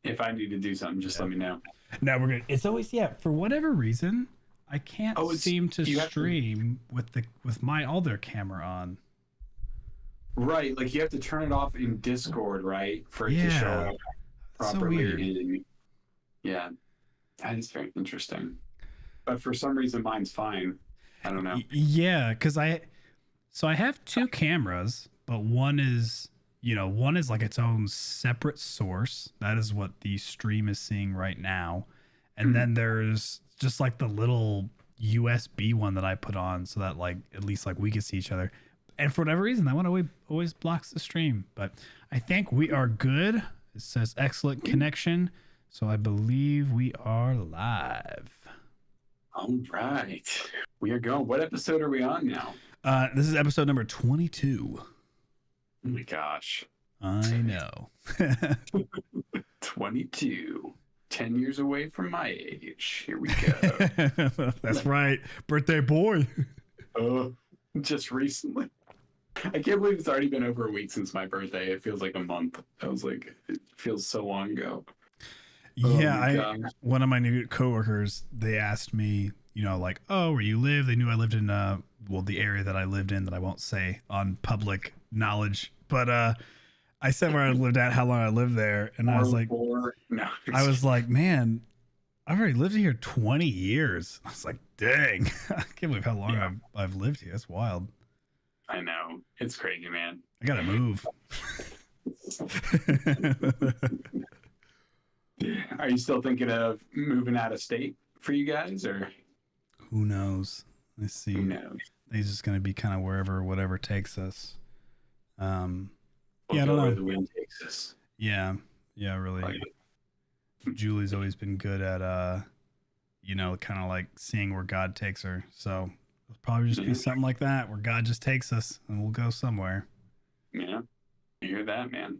If I need to do something, just let me know. No, we're good. It's always for whatever reason, I can't Oh, it's seem to you have to stream with my other camera on. right, like you have to turn it off in Discord, right, for it to show Yeah, up it's so properly. weird. Yeah, that is very interesting. But for some reason, mine's fine. I don't know. Yeah, because I have two cameras, but one is like its own separate source. That is what the stream is seeing right now. And Hmm. then there's just like the little USB one that I put on so that like at least like we can see each other. And for whatever reason, that one always blocks the stream. But I think we are good. It says excellent connection. So I believe we are live. All right, we are going. What episode are we on now? This is episode number 22. Oh my gosh, I know. 22. 10 years away from my age. Here we go. That's right. Birthday boy. Oh, just recently. I can't believe it's already been over a week since my birthday. It feels like a month. I was like, it feels so long ago. Yeah, one of my new coworkers, they asked me, like, oh, where you live? They knew I lived in the area that I lived in that I won't say on public knowledge. But I said where I lived at, how long I lived there, and I was like, no. Man, I've already lived here 20 years. I was like, dang, I can't believe how long I've lived here. That's wild. I know. It's crazy, man. I gotta move. Are you still thinking of moving out of state for you guys, or who knows? Let's see. who knows? It's just gonna be kind of whatever takes us. We'll I don't go know. where the wind takes us. Yeah, really. Like, Julie's always been good at kind of like seeing where God takes her. So it'll probably just be something like that where God just takes us and we'll go somewhere. yeah, you hear that, man?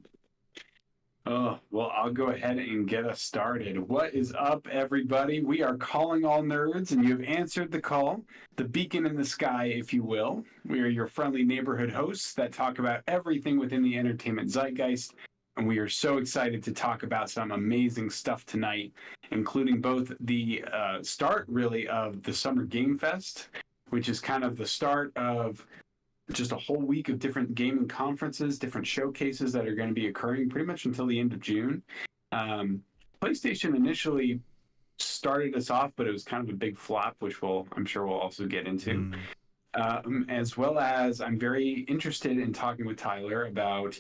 Oh, well, I'll go ahead and get us started. What is up, everybody? We are calling all nerds, and you have answered the call, the beacon in the sky, if you will. We are your friendly neighborhood hosts that talk about everything within the entertainment zeitgeist, and we are so excited to talk about some amazing stuff tonight, including both the start, really, of the Summer Game Fest, which is kind of the start of just a whole week of different gaming conferences, different showcases that are going to be occurring pretty much until the end of June. PlayStation initially started us off, but it was kind of a big flop, which I'm sure we'll also get into. As well as I'm very interested in talking with Tyler about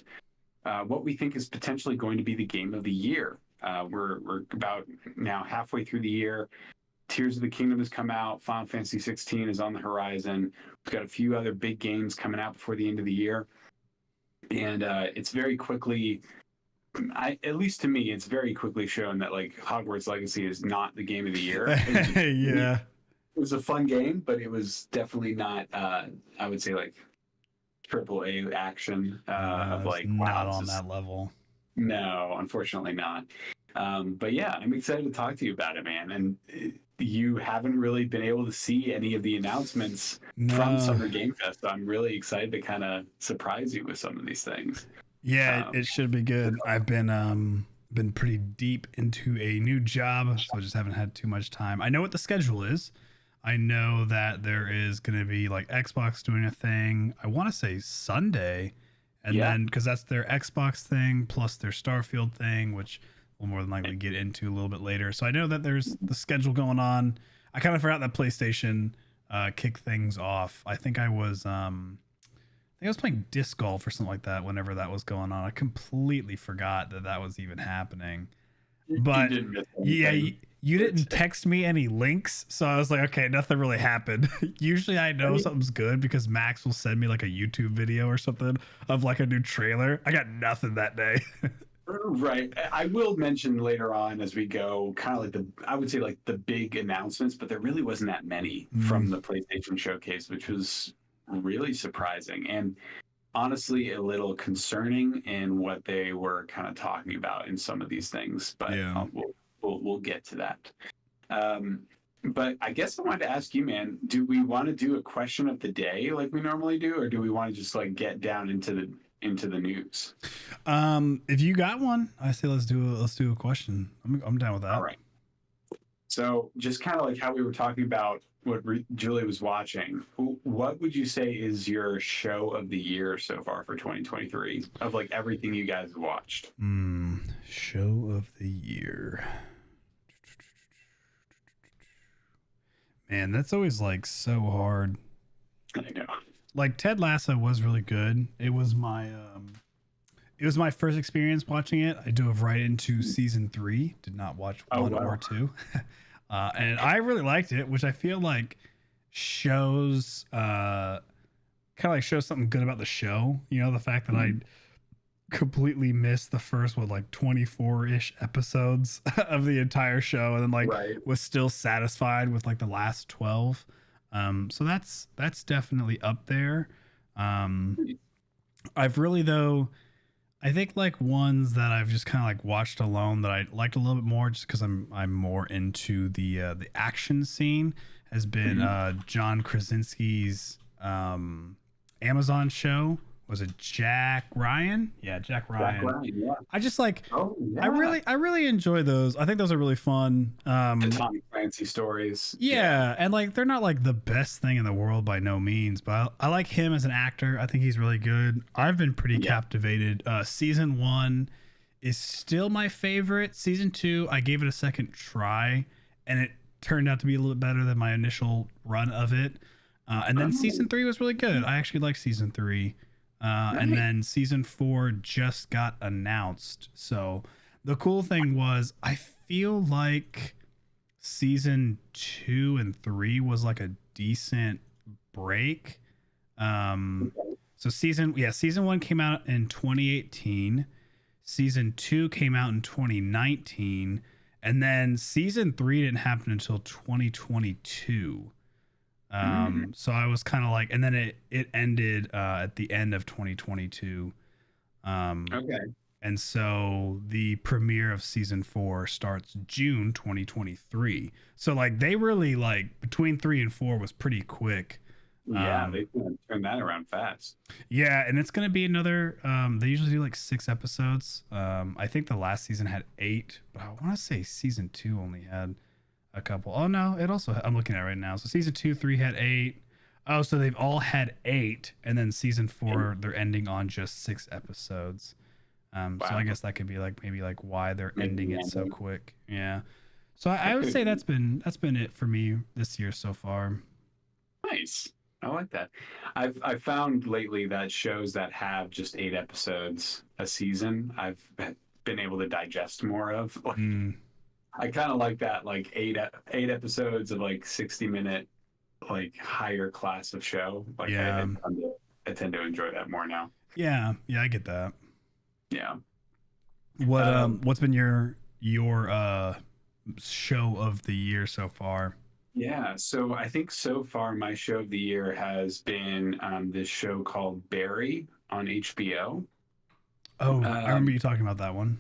what we think is potentially going to be the game of the year. We're about now halfway through the year. Tears of the Kingdom has come out. Final Fantasy 16 is on the horizon. We've got a few other big games coming out before the end of the year. And it's very quickly, at least to me, it's very quickly shown that like Hogwarts Legacy is not the game of the year. Yeah. It was a fun game, but it was definitely not, I would say, like AAA action of like, not on that level. No, unfortunately not. But yeah, I'm excited to talk to you about it, man. And you haven't really been able to see any of the announcements from Summer Game Fest. So I'm really excited to kind of surprise you with some of these things. Yeah, it should be good. I've been pretty deep into a new job, so I just haven't had too much time. I know what the schedule is. I know that there is going to be like Xbox doing a thing. I want to say Sunday, and then because that's their Xbox thing plus their Starfield thing, which we'll more than likely get into a little bit later. So I know that there's the schedule going on. I kind of forgot that PlayStation kicked things off. I think I was playing disc golf or something like that whenever that was going on. I completely forgot that was even happening. But you didn't text me any links, so I was like, okay, nothing really happened. Usually I know something's good because Max will send me like a YouTube video or something of like a new trailer. I got nothing that day. Right. I will mention later on as we go, kind of like I would say like the big announcements, but there really wasn't that many from the PlayStation Showcase, which was really surprising and honestly a little concerning in what they were kind of talking about in some of these things. But we'll get to that. But I guess I wanted to ask you, man, do we want to do a question of the day like we normally do, or do we want to just like get down into into the news. If you got one, I say let's do a question. I'm down with that. All right. So just kind of like how we were talking about what Julie was watching, what would you say is your show of the year so far for 2023 of like everything you guys have watched? Show of the year. Man, that's always like so hard. I know. Like Ted Lasso was really good. It was my first experience watching it. I dove right into season 3. Did not watch 1 or 2. And I really liked it, which I feel like shows kind of like shows something good about the show. You know, the fact that I completely missed the first 24-ish episodes of the entire show, and then was still satisfied with like the last 12. So that's definitely up there. I've really though, I think like ones that I've just kind of like watched alone that I liked a little bit more, just because I'm more into the action scene, has been John Krasinski's Amazon show. Was it Jack Ryan? Yeah, Jack Ryan. Yeah. I just like. Oh, yeah. I really enjoy those. I think those are really fun. The Tom Clancy stories. Yeah, and like they're not like the best thing in the world by no means, but I like him as an actor. I think he's really good. I've been pretty captivated. Season 1 is still my favorite. Season 2, I gave it a second try, and it turned out to be a little bit better than my initial run of it. And then season 3 was really good. I actually like season 3. And then season 4 just got announced. So the cool thing was, I feel like season 2 and 3 was like a decent break. So season 1 came out in 2018. Season 2 came out in 2019. And then season 3 didn't happen until 2022. So I was kind of like, and then it ended at the end of 2022. Okay. And so the premiere of season 4 starts June 2023. So like they really like between 3 and 4 was pretty quick. Yeah, they turned that around fast. Yeah, and it's gonna be another. They usually do like 6 episodes. I think the last season had 8, but I want to say season 2 only had a couple. Oh no, it also, I'm looking at it right now. So season 2, 3 had 8. Oh, so they've all had 8, and then season 4 they're ending on just 6 episodes. Wow. So I guess that could be like maybe like why they're ending it so quick. Yeah. So I would say that's been it for me this year so far. Nice. I like that. I've found lately that shows that have just 8 episodes a season, I've been able to digest more of. I kind of like that, like 8 episodes of like 60-minute, like higher class of show. Like I tend to enjoy that more now. Yeah, I get that. Yeah. What's been your show of the year so far? Yeah, so I think so far my show of the year has been this show called Barry on HBO. Oh, I remember you talking about that one.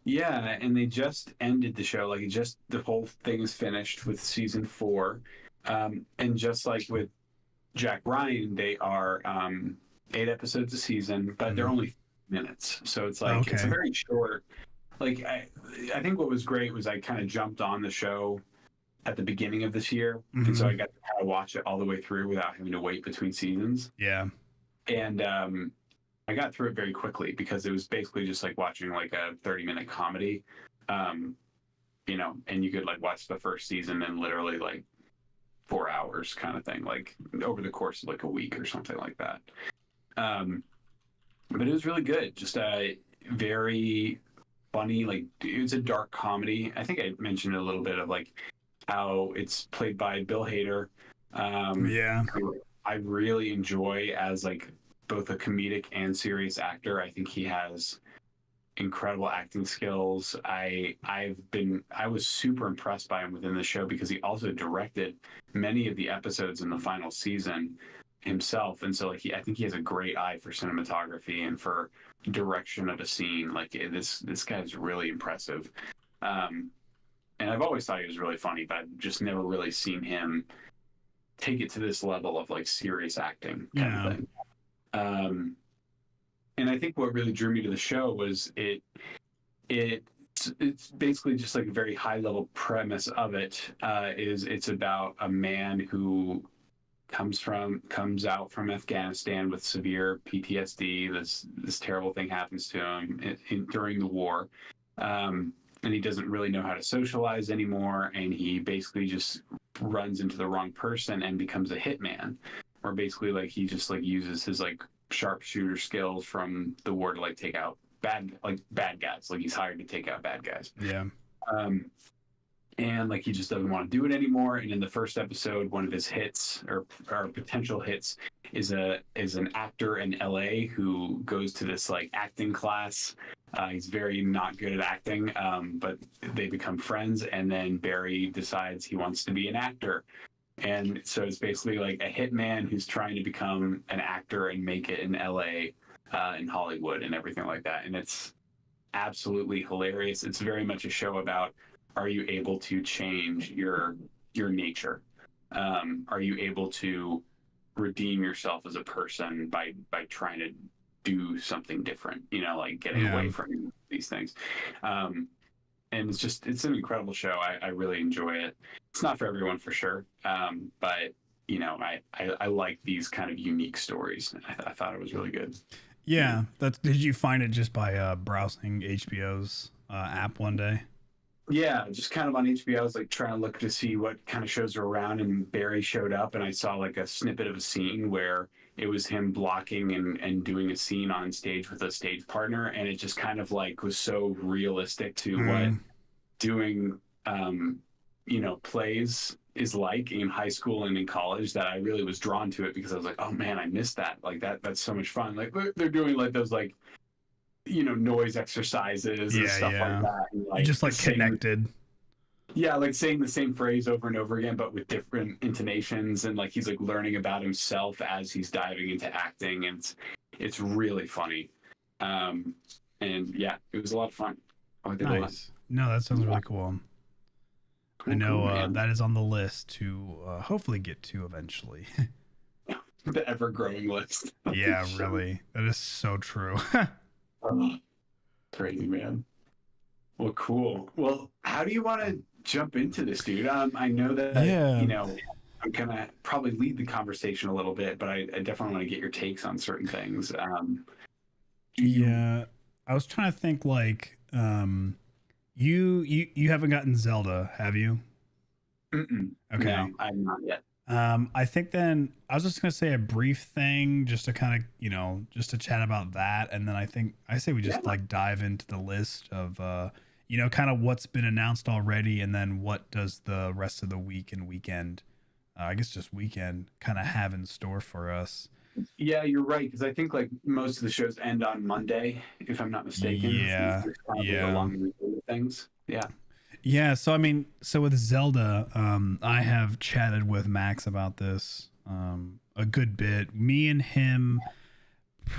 Yeah, and they just ended the show. Like, the whole thing is finished with season 4. And just like with Jack Ryan, they are 8 episodes a season, but they're only minutes. So it's like, it's very short. Like, I think what was great was I kind of jumped on the show at the beginning of this year. And so I got to kind of watch it all the way through without having to wait between seasons. Yeah. And I got through it very quickly because it was basically just like watching like a 30-minute comedy, you know, and you could like watch the first season in literally like 4 hours kind of thing, like over the course of like a week or something like that. But it was really good. Just very funny. Like, it was a dark comedy. I think I mentioned a little bit of like how it's played by Bill Hader. Yeah. I really enjoy as like both a comedic and serious actor. I think he has incredible acting skills. I was super impressed by him within the show because he also directed many of the episodes in the final season himself, and so like I think he has a great eye for cinematography and for direction of a scene. Like this guy's really impressive. And I've always thought he was really funny, but I've just never really seen him take it to this level of like serious acting kind of thing. and I think what really drew me to the show was it's basically just like a very high level premise of it is it's about a man who comes out from Afghanistan with severe PTSD. This terrible thing happens to him during the war, and he doesn't really know how to socialize anymore. And he basically just runs into the wrong person and becomes a hitman, or basically like he just like uses his like sharpshooter skills from the war to like take out bad guys. Like he's hired to take out bad guys. Yeah. And like he just doesn't want to do it anymore. And in the first episode, one of his hits or potential hits is an actor in LA who goes to this like acting class. He's very not good at acting, but they become friends. And then Barry decides he wants to be an actor. And so it's basically like a hitman who's trying to become an actor and make it in LA, in Hollywood and everything like that. And it's absolutely hilarious. It's very much a show about, are you able to change your nature? Are you able to redeem yourself as a person by trying to do something different? You know, like getting away from these things. And it's an incredible show. I really enjoy it. It's not for everyone for sure, but you know, I like these kind of unique stories. I thought it was really good. Yeah, did you find it just by browsing HBO's app one day? Yeah, just kind of on HBO, I was like trying to look to see what kind of shows are around, and Barry showed up, and I saw like a snippet of a scene where it was him blocking and doing a scene on stage with a stage partner, and it just kind of like was so realistic to what doing, you know, plays is like in high school and in college, that I really was drawn to it because I was like, oh man, I missed that. Like that's so much fun. Like they're doing like those like, you know, noise exercises and stuff like that. And, like, just like connected. Yeah, like saying the same phrase over and over again, but with different intonations, and like he's like learning about himself as he's diving into acting, and it's really funny. And yeah, it was a lot of fun. Nice. No, that sounds really cool. I know that is on the list to hopefully get to eventually. The ever-growing list. Yeah, really. That is so true. Crazy, man. Well, cool. Well, how do you want to jump into this, dude? I know that, you know, I'm going to probably lead the conversation a little bit, but I definitely want to get your takes on certain things. Yeah, I was trying to think like, you haven't gotten Zelda, have you? Mm-mm. Okay. No, I'm not yet. I think then I was just going to say a brief thing just to kind of, you know, just to chat about that. And then I say we just like dive into the list of, you know, kind of what's been announced already. And then what does the rest of the week and weekend, I guess just weekend, kind of have in store for us. Yeah, you're right. Because I think like most of the shows end on Monday, if I'm not mistaken. Yeah. Along with things. Yeah. Yeah, so I mean, so with Zelda, I have chatted with Max about this a good bit. Me and him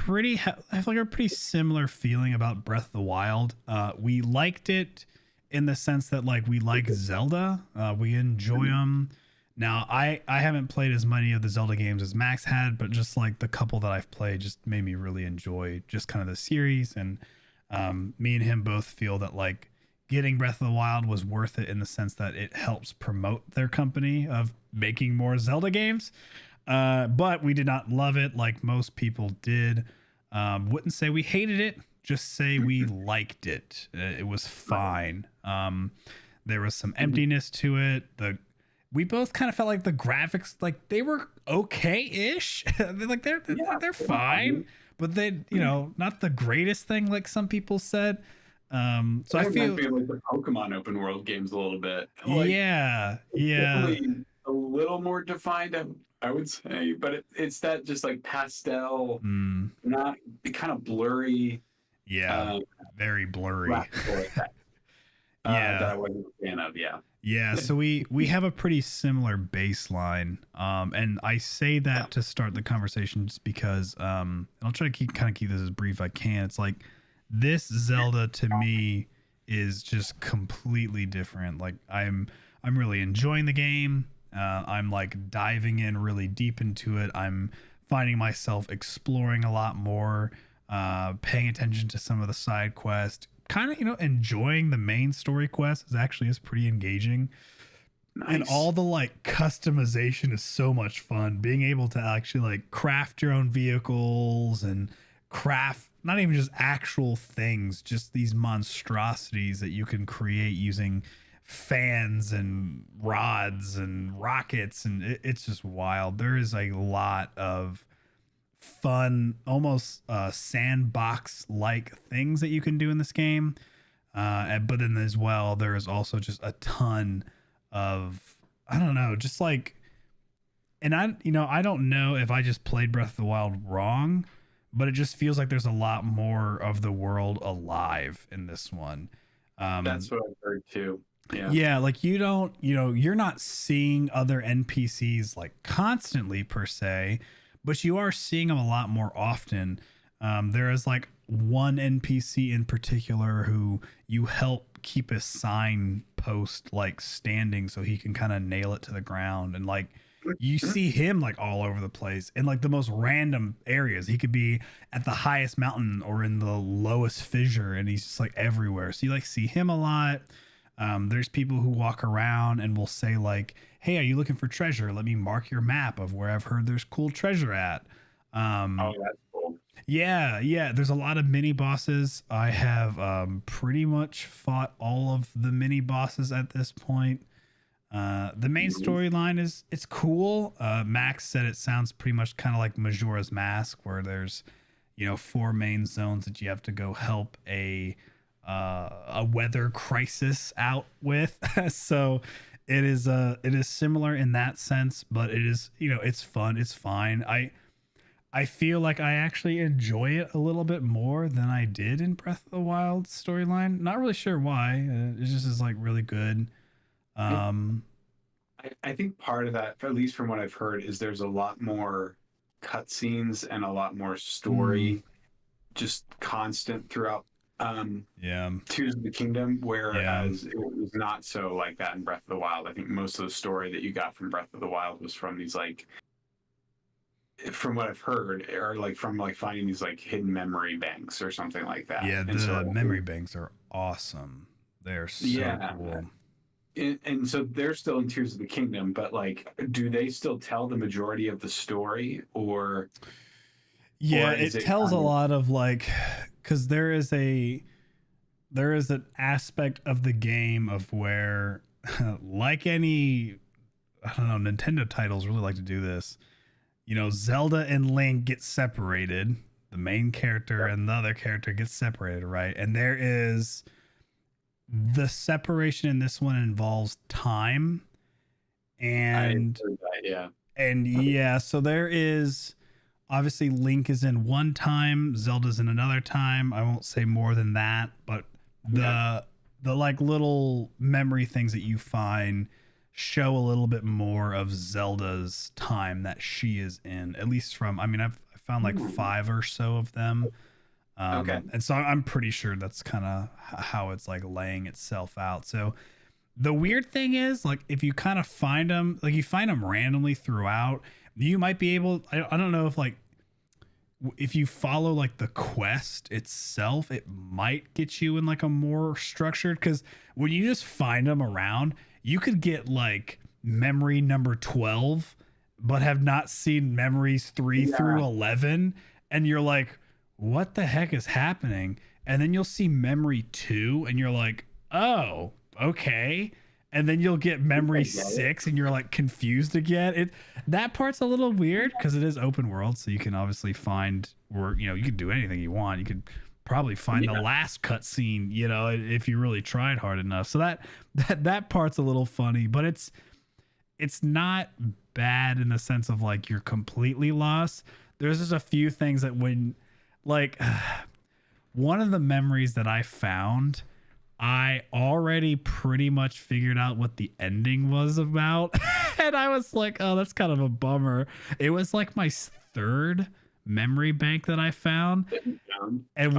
I have like a pretty similar feeling about Breath of the Wild. We liked it in the sense that like we like Zelda, we enjoy them. Now, I haven't played as many of the Zelda games as Max had, but just like the couple that I've played just made me really enjoy just kind of the series. And me and him both feel that like getting Breath of the Wild was worth it in the sense that it helps promote their company of making more Zelda games. But we did not love it like most people did. Wouldn't say we hated it, just say we liked it. It was fine. There was some emptiness to it. We both kind of felt like the graphics, like they were okay-ish. Like they're fine, but they, you know, not the greatest thing like some people said. So I feel like the Pokemon open world games a little bit. Like, definitely a little more defined, I would say, but it's that just like pastel, not kind of blurry. Yeah, very blurry. That I wasn't a fan of. Yeah. So we have a pretty similar baseline, and I say that to start the conversation just because, and I'll try to keep this as brief as I can. It's like, this Zelda to me is just completely different. Like I'm really enjoying the game. I'm like diving in really deep into it. I'm finding myself exploring a lot more. paying attention to some of the side quests, kind of, enjoying the main story quest is pretty engaging. And Nice. all the like customization is so much fun. Being able to actually like craft your own vehicles and craft not even just actual things, just these monstrosities that you can create using fans and rods and rockets. And it's just wild. There is a lot of fun, almost sandbox like things that you can do in this game. But then as well, there is also just a ton of, I don't know, just like, and I don't know if I just played Breath of the Wild wrong, but it just feels like there's a lot more of the world alive in this one. That's what I've heard too. Yeah. Yeah, like you don't, you're not seeing other NPCs like constantly per se, but you are seeing them a lot more often. There is like one NPC in particular who you help keep a sign post like standing so he can kind of nail it to the ground, and like you see him like all over the place in like the most random areas. He could be at the highest mountain or in the lowest fissure, and he's just like everywhere. So you like see him a lot. There's people who walk around and will say like, "Hey, are you looking for treasure? Let me mark your map of where I've heard there's cool treasure at." Oh, that's cool. Yeah. There's a lot of mini bosses. I have pretty much fought all of the mini bosses at this point. The main storyline is it's cool. Max said it sounds pretty much kind of like Majora's Mask, where there's 4 main zones that you have to go help a weather crisis out with. So it is similar in that sense, but it is, it's fun, it's fine. I feel like I actually enjoy it a little bit more than I did in Breath of the Wild storyline. Not really sure why. It just is like really good. I think part of that, at least from what I've heard, is there's a lot more cutscenes and a lot more story just constant throughout Yeah. Tears of the Kingdom, whereas it was not so like that in Breath of the Wild. I think most of the story that you got from Breath of the Wild was from these like, from what I've heard, or like from like finding these like hidden memory banks or something like that. Yeah, And so, memory banks are awesome. They're so cool. and so they're still in Tears of the Kingdom, but like, do they still tell the majority of the story, or? Yeah, Or it is it tells a kind of- lot of like, because there is an aspect of the game of where, like any, I don't know, Nintendo titles really like to do this. Zelda and Link get separated. The main character and the other character get separated, right? And there is the separation in this one involves time, and I heard that, yeah. and yeah, so there is. Obviously, Link is in one time, Zelda's in another time. I won't say more than that, but the like little memory things that you find show a little bit more of Zelda's time that she is in. At least from, I've found like 5 or so of them. Okay. And so I'm pretty sure that's kind of how it's like laying itself out. So the weird thing is, like, if you kind of find them, like you find them randomly throughout, you might be able, I don't know if like, if you follow like the quest itself, it might get you in like a more structured, because when you just find them around, you could get like memory number 12, but have not seen memories 3 through 11. And you're like, what the heck is happening? And then you'll see memory 2 and you're like, oh, okay. And then you'll get memory 6 and you're like confused again. That part's a little weird because it is open world, so you can obviously find where, you can do anything you want. You could probably find the last cutscene, if you really tried hard enough. So that part's a little funny, but it's not bad in the sense of like you're completely lost. There's just a few things that when like one of the memories that I found, I already pretty much figured out what the ending was about. And I was like, oh, that's kind of a bummer. It was like my 3rd memory bank that I found. And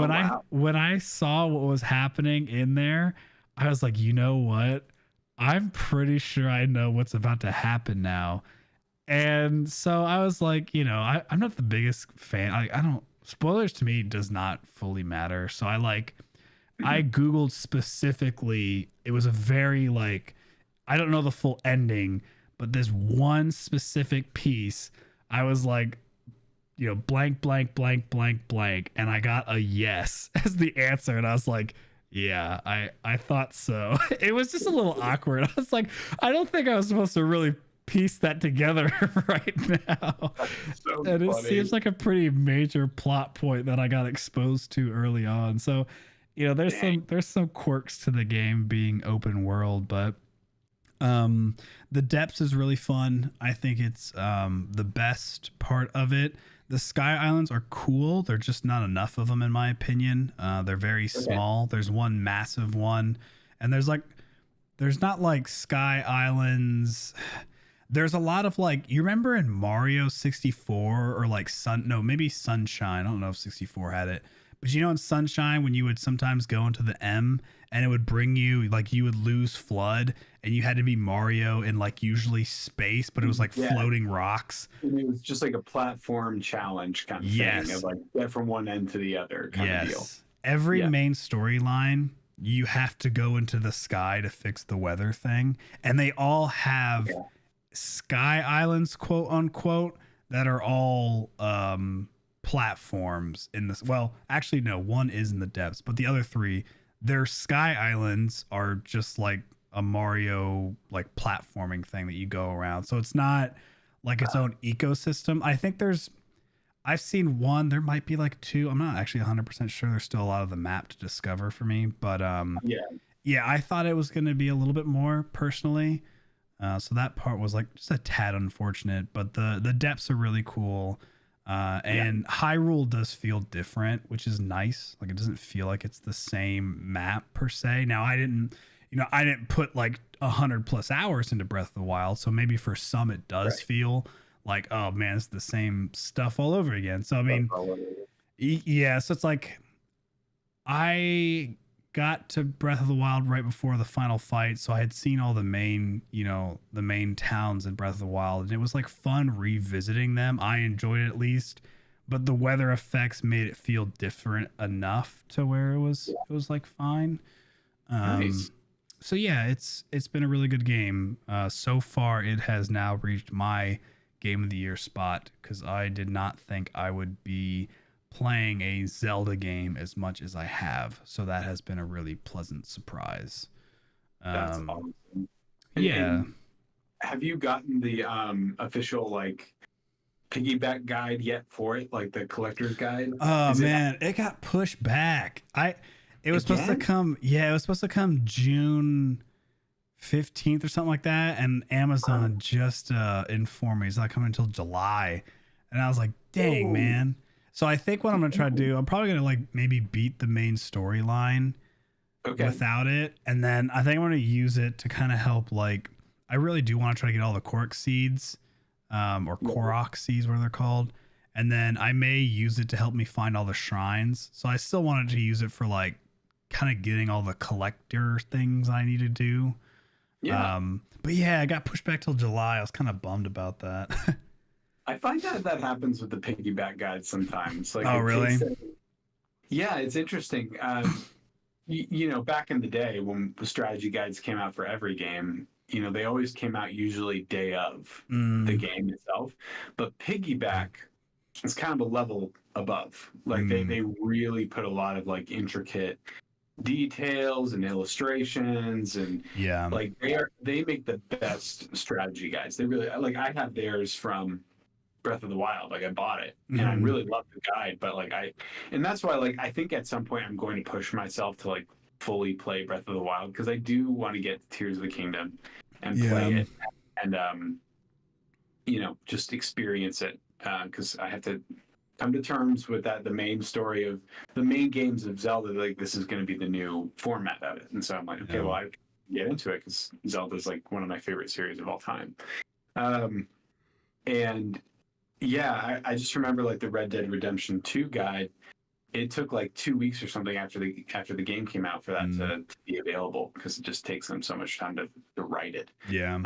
when I saw what was happening in there, I was like, you know what? I'm pretty sure I know what's about to happen now. And so I was like, I'm not the biggest fan. I don't spoilers to me does not fully matter. So I Googled specifically, it was a very like, I don't know the full ending, but this one specific piece, I was like, blank, blank, blank, blank, blank. And I got a yes as the answer. And I was like, yeah, I thought so. It was just a little awkward. I was like, I don't think I was supposed to really piece that together right now. So And it funny. seems like a pretty major plot point that I got exposed to early on. So, there's some quirks to the game being open world, but the depths is really fun. I think it's the best part of it. The sky islands are cool. They're just not enough of them in my opinion. They're very small. There's one massive one, and there's not like sky islands. There's a lot of like, you remember in Mario 64 or like maybe Sunshine. I don't know if 64 had it, but in Sunshine, when you would sometimes go into the M and it would bring you, like, you would lose FLUDD and you had to be Mario in like usually space, but it was like floating rocks. And it was just like a platform challenge kind of thing of like get from one end to the other kind of deal. Every main storyline, you have to go into the sky to fix the weather thing. And they all have sky islands, quote unquote, that are all platforms in this. Well, actually, no, one is in the depths, but the other three, their sky islands are just like a Mario like platforming thing that you go around. So it's not like its own ecosystem. I think I've seen one, there might be like two. I'm not actually 100% sure. There's still a lot of the map to discover for me, but I thought it was going to be a little bit more personally. So that part was like just a tad unfortunate, but the depths are really cool. And Hyrule does feel different, which is nice. Like, it doesn't feel like it's the same map per se. Now, I didn't put like 100+ hours into Breath of the Wild, so maybe for some it does feel like, oh man, it's the same stuff all over again. So I mean, so it's like, I got to Breath of the Wild right before the final fight, so I had seen all the main towns in Breath of the Wild, and it was like fun revisiting them. I enjoyed it at least, but the weather effects made it feel different enough to where it was like fine. Nice. So yeah, it's been a really good game. So far it has now reached my game of the year spot, because I did not think I would be playing a Zelda game as much as I have. So that has been a really pleasant surprise. That's awesome. And have you gotten the official like piggyback guide yet for it, like the collector's guide? Oh man, it got pushed back. It was supposed to come. Yeah, it was supposed to come June 15th or something like that, and Amazon just informed me it's not coming until July, and I was like, dang, man. So I think what I'm gonna try to do, I'm probably gonna like maybe beat the main storyline without it, and then I think I'm gonna use it to kind of help. Like, I really do want to try to get all the Korok seeds, or Korok seeds, what they're called, and then I may use it to help me find all the shrines. So I still wanted to use it for like kind of getting all the collector things I need to do. But yeah, I got pushed back till July. I was kind of bummed about that. I find that happens with the piggyback guides sometimes. Like, oh, really? Yeah, it's interesting. Back in the day when the strategy guides came out for every game, they always came out usually day of the game itself. But piggyback is kind of a level above. Like, they really put a lot of like intricate details and illustrations, and like they make the best strategy guides. They really, like, I have theirs from Breath of the Wild. Like, I bought it and I really love the guide, but like and that's why, like, I think at some point I'm going to push myself to like fully play Breath of the Wild, because I do want to get Tears of the Kingdom and play it and just experience it, because I have to come to terms with that. The main story of the main games of Zelda, like, this is going to be the new format of it, and so I'm like, okay, well, I get into it because Zelda's like one of my favorite series of all time. And yeah, I just remember like the Red Dead Redemption 2 guide. It took like 2 weeks or something after the game came out for that to be available, because it just takes them so much time to write it. Yeah.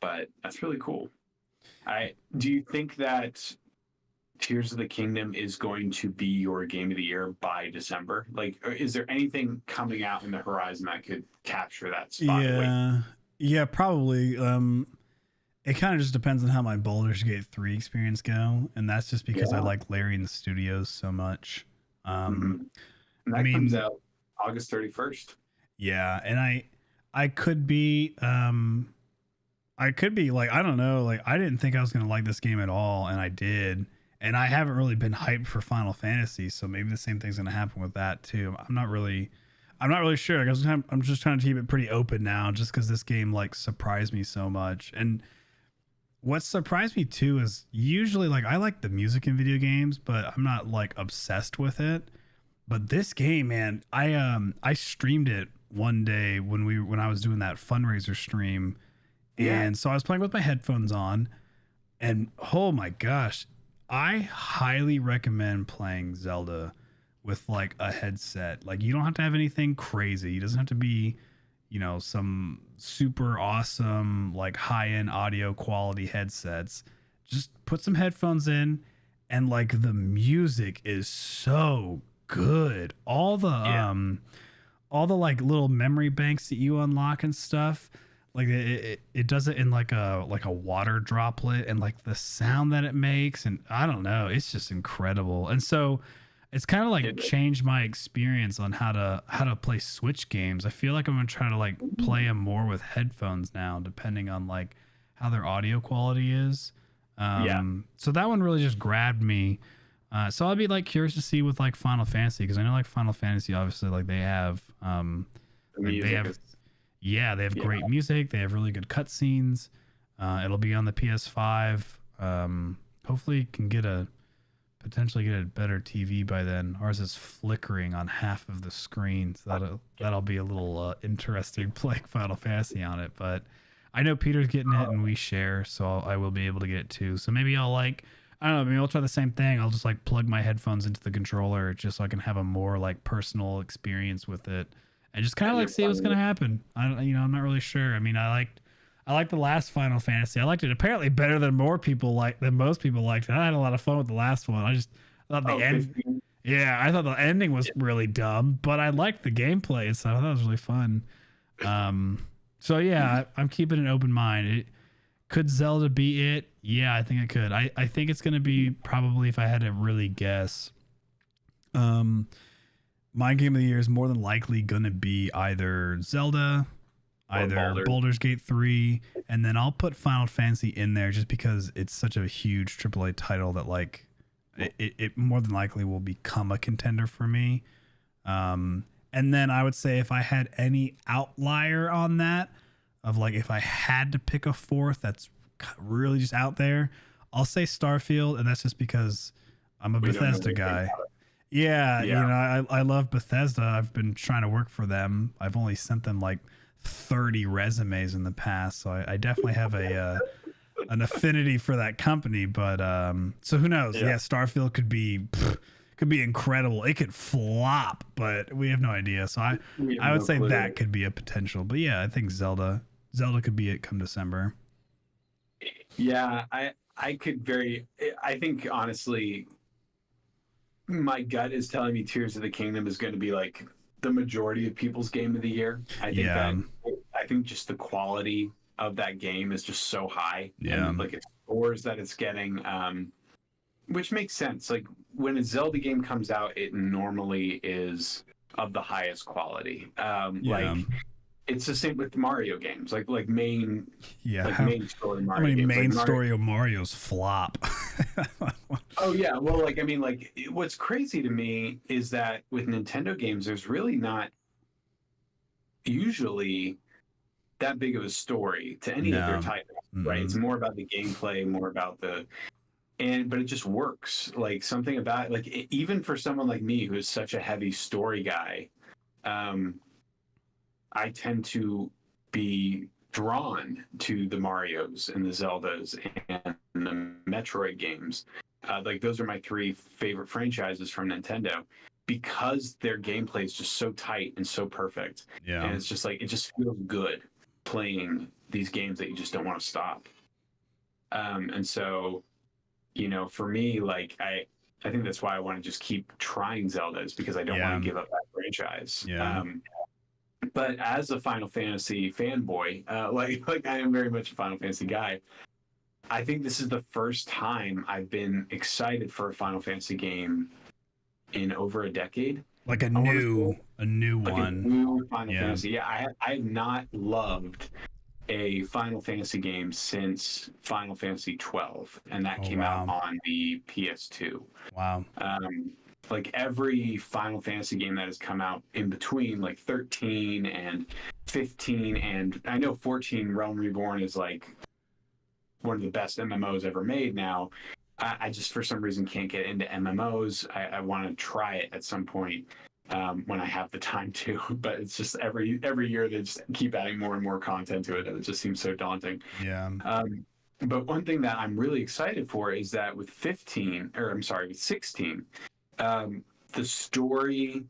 But that's really cool. Do you think that Tears of the Kingdom is going to be your game of the year by December? Like, is there anything coming out in the horizon that could capture that spot? Yeah, probably. It kind of just depends on how my Baldur's Gate 3 experience go, and that's just because I like Larry in the studios so much. And that comes out August 31st. Yeah, and I could be like, I don't know, like I didn't think I was gonna like this game at all, and I did. And I haven't really been hyped for Final Fantasy, so maybe the same thing's gonna happen with that too. I'm not really sure. I'm just trying to keep it pretty open now, just because this game like surprised me so much. And what surprised me too is usually like I like the music in video games, but I'm not like obsessed with it. But this game, man, I streamed it one day when I was doing that fundraiser stream, and so I was playing with my headphones on, and oh my gosh, I highly recommend playing Zelda with like a headset. Like you don't have to have anything crazy. It doesn't have to be, some super awesome like high-end audio quality headsets. Just put some headphones in, and like the music is so good. All the like little memory banks that you unlock and stuff, like it does it in like a water droplet, and like the sound that it makes, and I don't know, it's just incredible. And so it's kind of like changed my experience on how to play Switch games. I feel like I'm gonna try to like play them more with headphones now, depending on like how their audio quality is. So that one really just grabbed me. So I'd be like curious to see with like Final Fantasy, because I know like Final Fantasy obviously like they have they have great music. They have really good cutscenes. It'll be on the PS5. Hopefully can potentially get a better TV by then. Ours is flickering on half of the screen, so that'll be a little interesting playing Final Fantasy on it. But I know Peter's getting it and we share, so I will be able to get it too. So maybe I'll like, I don't know, maybe I'll try the same thing. I'll just like plug my headphones into the controller just so I can have a more like personal experience with it, and just kind of like see what's gonna happen. I'm not really sure. I mean, I liked the last Final Fantasy. I liked it apparently better than most people liked it. I had a lot of fun with the last one. I thought the end. Yeah, I thought the ending was really dumb, but I liked the gameplay and stuff. That was really fun. So yeah, I'm keeping an open mind. Could Zelda be it? Yeah, I think it could. I think it's gonna be probably, if I had to really guess, my game of the year is more than likely gonna be either Zelda, either Baldur's Gate 3, and then I'll put Final Fantasy in there just because it's such a huge AAA title that like it more than likely will become a contender for me. And then I would say if I had any outlier on that, of like if I had to pick a fourth that's really just out there, I'll say Starfield, and that's just because I'm a Bethesda guy. Yeah. I love Bethesda. I've been trying to work for them. I've only sent them like 30 resumes in the past, so I definitely have an affinity for that company. But so who knows? Yeah, Starfield could be incredible. It could flop, but we have no idea. So I would say that could be a potential. But yeah, I think Zelda could be it come December. Yeah, I think honestly, my gut is telling me Tears of the Kingdom is going to be like the majority of people's game of the year. I think just the quality of that game is just so high. Yeah. And like its scores that it's getting, which makes sense. Like when a Zelda game comes out, it normally is of the highest quality. Like it's the same with Mario games. Like main story Mario. How many games. main like story of Mario's flop? Oh yeah, well, like I mean, like what's crazy to me is that with Nintendo games, there's really not usually that big of a story to any of their titles, right? It's more about the gameplay, more about but it just works. Like something about even for someone like me who is such a heavy story guy, I tend to be drawn to the Marios and the Zeldas and the Metroid games. Like those are my three favorite franchises from Nintendo because their gameplay is just so tight and so perfect. Yeah. And it's just like, it just feels good playing these games that you just don't want to stop. And so for me, like I think that's why I want to just keep trying Zeldas, because I don't Yeah. want to give up that franchise. Yeah. But as a Final Fantasy fanboy, like I am very much a Final Fantasy guy. I think this is the first time I've been excited for a Final Fantasy game in over a decade. Like a I wanna new like a one. new Final Yeah. Fantasy. Yeah, I have not loved a Final Fantasy game since Final Fantasy 12, and that Oh, came out wow. on the PS2. Wow. Like every Final Fantasy game that has come out in between, like 13 and 15, and I know 14 Realm Reborn is like one of the best MMOs ever made now. I just for some reason can't get into MMOs. I want to try it at some point when I have the time to, but it's just every year they just keep adding more and more content to it, and it just seems so daunting. Yeah. But one thing that I'm really excited for is that with 15, or I'm sorry, with 16, the story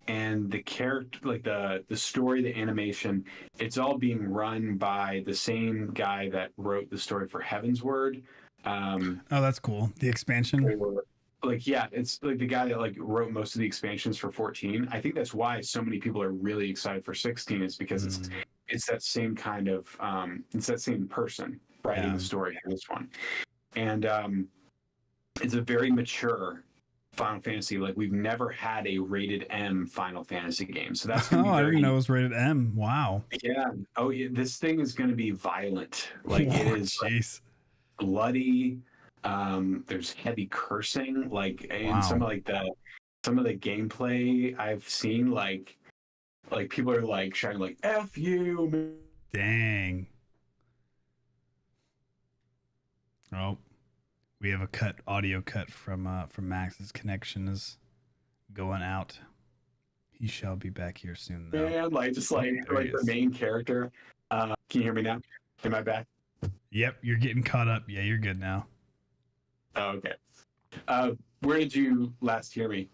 and the character, like the story, the animation, it's all being run by the same guy that wrote the story for Heavensward. Oh, that's cool. The expansion. Or, like, yeah, it's like the guy that like wrote most of the expansions for 14. I think that's why so many people are really excited for 16, is because it's that same kind of it's that same person writing the story in this one. And it's a very mature Final Fantasy. Like, we've never had a rated M Final Fantasy game, so that's gonna be I very, didn't know it was rated M. Wow. yeah. Oh, yeah, this thing is going to be violent. Like, it is like, Jeez. bloody. There's heavy cursing. Like, in Wow. some of the gameplay I've seen, like people are like shouting like "F you." Man. Dang. Oh, we have a audio cut from Max's connection is going out. He shall be back here soon, though. Man, like just like There he the is. main character. Can you hear me now? Am I back? Yep, you're getting caught up. Yeah, you're good now. Oh, okay. Where did you last hear me?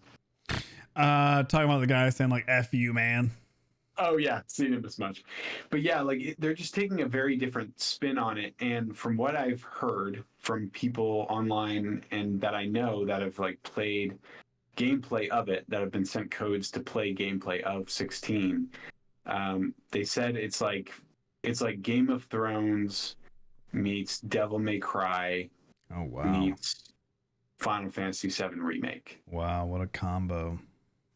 Talking about the guy saying like "F you, man." Oh yeah, seen it this much, but yeah, like they're just taking a very different spin on it. And from what I've heard from people online and that I know that have like played gameplay of it, that have been sent codes to play gameplay of 16, they said it's like Game of Thrones meets Devil May Cry Oh wow. meets Final Fantasy VII Remake. Wow, what a combo.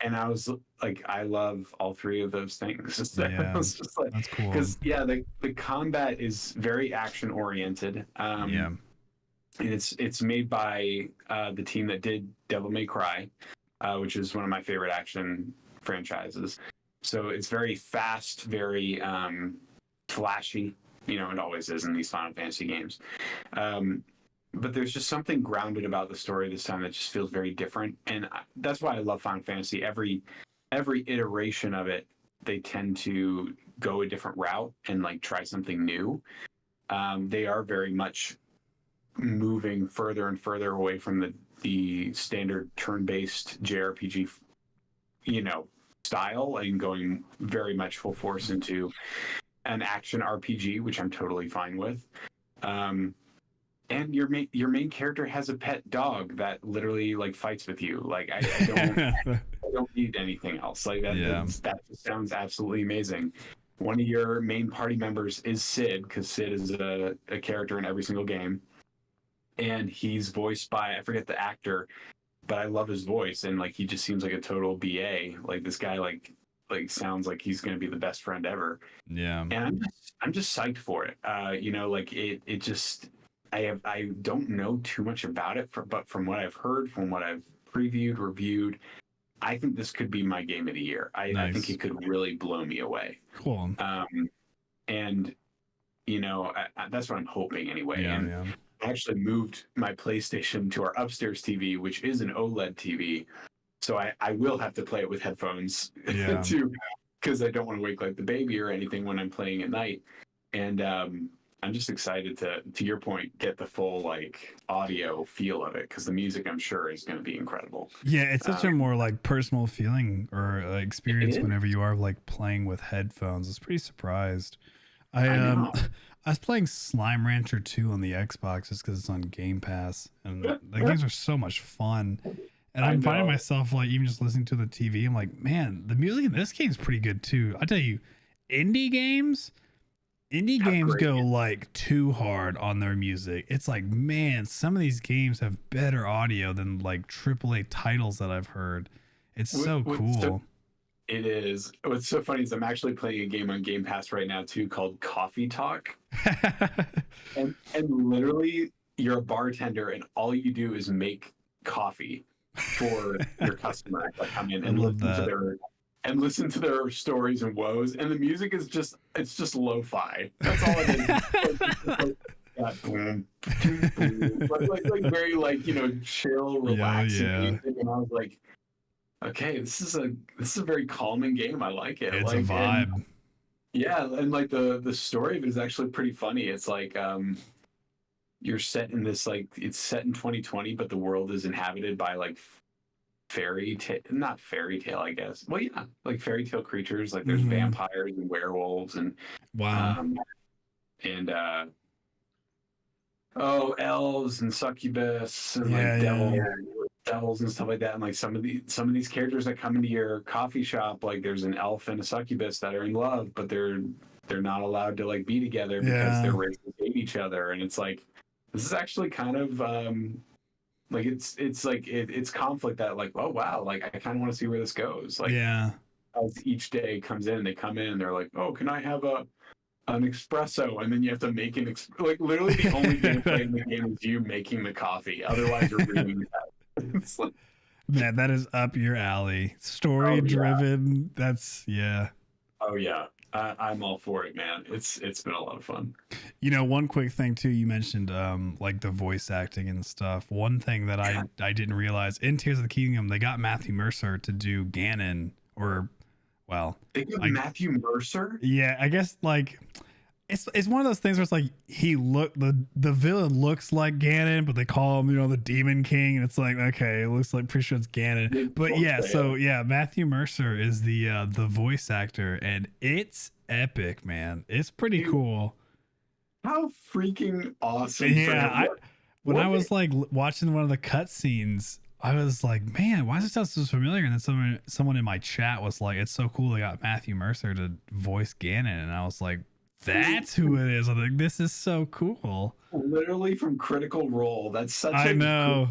And I was like, I love all three of those things. So Yeah, I was just like, that's cool. because yeah, the combat is very action oriented. Yeah. And it's made by the team that did Devil May Cry, which is one of my favorite action franchises. So it's very fast, very flashy. You know, it always is in these Final Fantasy games. But there's just something grounded about the story this time that just feels very different, and that's why I love Final Fantasy. Every iteration of it, they tend to go a different route and like try something new. They are very much moving further and further away from the standard turn-based JRPG, style, and going very much full force into an action RPG, which I'm totally fine with. And your main character has a pet dog that literally like fights with you. Like I don't need anything else. Like that. Yeah. That just sounds absolutely amazing. One of your main party members is Sid, because Sid is a character in every single game, and he's voiced by, I forget the actor, but I love his voice, and like he just seems like a total BA. Like this guy like sounds like he's going to be the best friend ever. Yeah. And I'm just psyched for it. Like it just. I don't know too much about it, but from what I've heard, from what I've previewed, reviewed, I think this could be my game of the year. Nice. I think it could really blow me away. Cool. And that's what I'm hoping anyway. Yeah, and yeah. I actually moved my PlayStation to our upstairs TV, which is an OLED TV. So I will have to play it with headphones Yeah. too, because I don't want to wake like the baby or anything when I'm playing at night. And I'm just excited to your point, get the full like audio feel of it, because the music, I'm sure, is going to be incredible. Yeah, it's such a more like personal feeling or experience It is. whenever you are like playing with headphones. I was pretty surprised. I I know. I was playing Slime Rancher 2 on the Xbox just because it's on Game Pass, and the games are so much fun. And I I'm finding know. myself like even just listening to the TV, I'm like, man, the music in this game is pretty good too. I tell you, indie games, indie How games great. go like too hard on their music. It's like, man, some of these games have better audio than like AAA titles that I've heard. It's so What's so cool. It is. What's so funny is I'm actually playing a game on Game Pass right now too called Coffee Talk, and literally you're a bartender and all you do is make coffee for your customer that come in I and love listen to that. their stories and woes, and the music is just lo-fi. That's all it is. Yeah, boom, boom, boom. Like very like chill, Yeah, relaxing yeah. music, and I was like, okay, this is a very calming game. I like it. It's a Like, and vibe. yeah, and like the story of it is actually pretty funny. It's like you're set in this like it's set in 2020, but the world is inhabited by like not fairy tale, I guess. Well, yeah, like fairy tale creatures. Like there's Hmm. vampires and werewolves Wow. um and elves and succubus and Yeah, like yeah. devils and stuff like that. And like some of these characters that come into your coffee shop, like there's an elf and a succubus that are in love, but they're not allowed to like be together because Yeah. their races hate each other. And it's like this is actually kind of like it's conflict that like, oh wow, like I kind of want to see where this goes. Like Yeah. as each day comes in, they come in and they're like, oh, can I have an espresso, and then you have to make like literally the only gameplay in the game is you making the coffee. Otherwise, you're reading that. It's like, Man, that is up your alley. Story oh yeah, driven. That's yeah. oh yeah. I'm all for it, man. It's been a lot of fun. You know, one quick thing too, you mentioned like the voice acting and stuff. One thing that I didn't realize in Tears of the Kingdom, they got Matthew Mercer to do Ganon, or well, They got I Matthew Mercer. yeah, I guess like it's one of those things where it's like the villain looks like Ganon, but they call him, the Demon King, and it's like, okay, it looks like pretty sure it's Ganon. But yeah, so yeah, Matthew Mercer is the voice actor, and it's epic, man. It's pretty Dude, cool. how freaking awesome for Yeah, him! when I What? was like watching one of the cutscenes, I was like, man, why does this sound so familiar? And then someone in my chat was like, it's so cool they got Matthew Mercer to voice Ganon, and I was like, that's who it is. I'm like, this is so cool. Literally from Critical Role. That's such I know.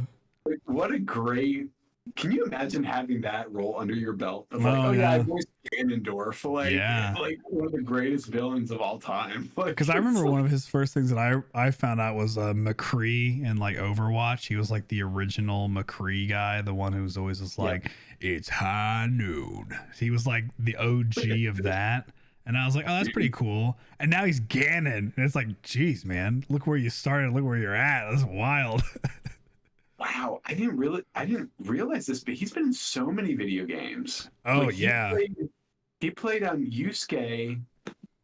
what a great. Can you imagine having that role under your belt? Of like, Oh oh yeah, I yeah. voiced Ganondorf, Yeah. like one of the greatest villains of all time. Like, Because I it's remember like, one of his first things that I found out was McCree in like Overwatch. He was like the original McCree guy, the one who was always just yeah. like, it's high noon. He was like the OG of that. And I was like, oh, that's pretty cool. And now he's Ganon. And it's like, geez, man, look where you started, look where you're at. That's wild. Wow, I didn't realize this, but he's been in so many video games. Oh Like yeah. he played on Yusuke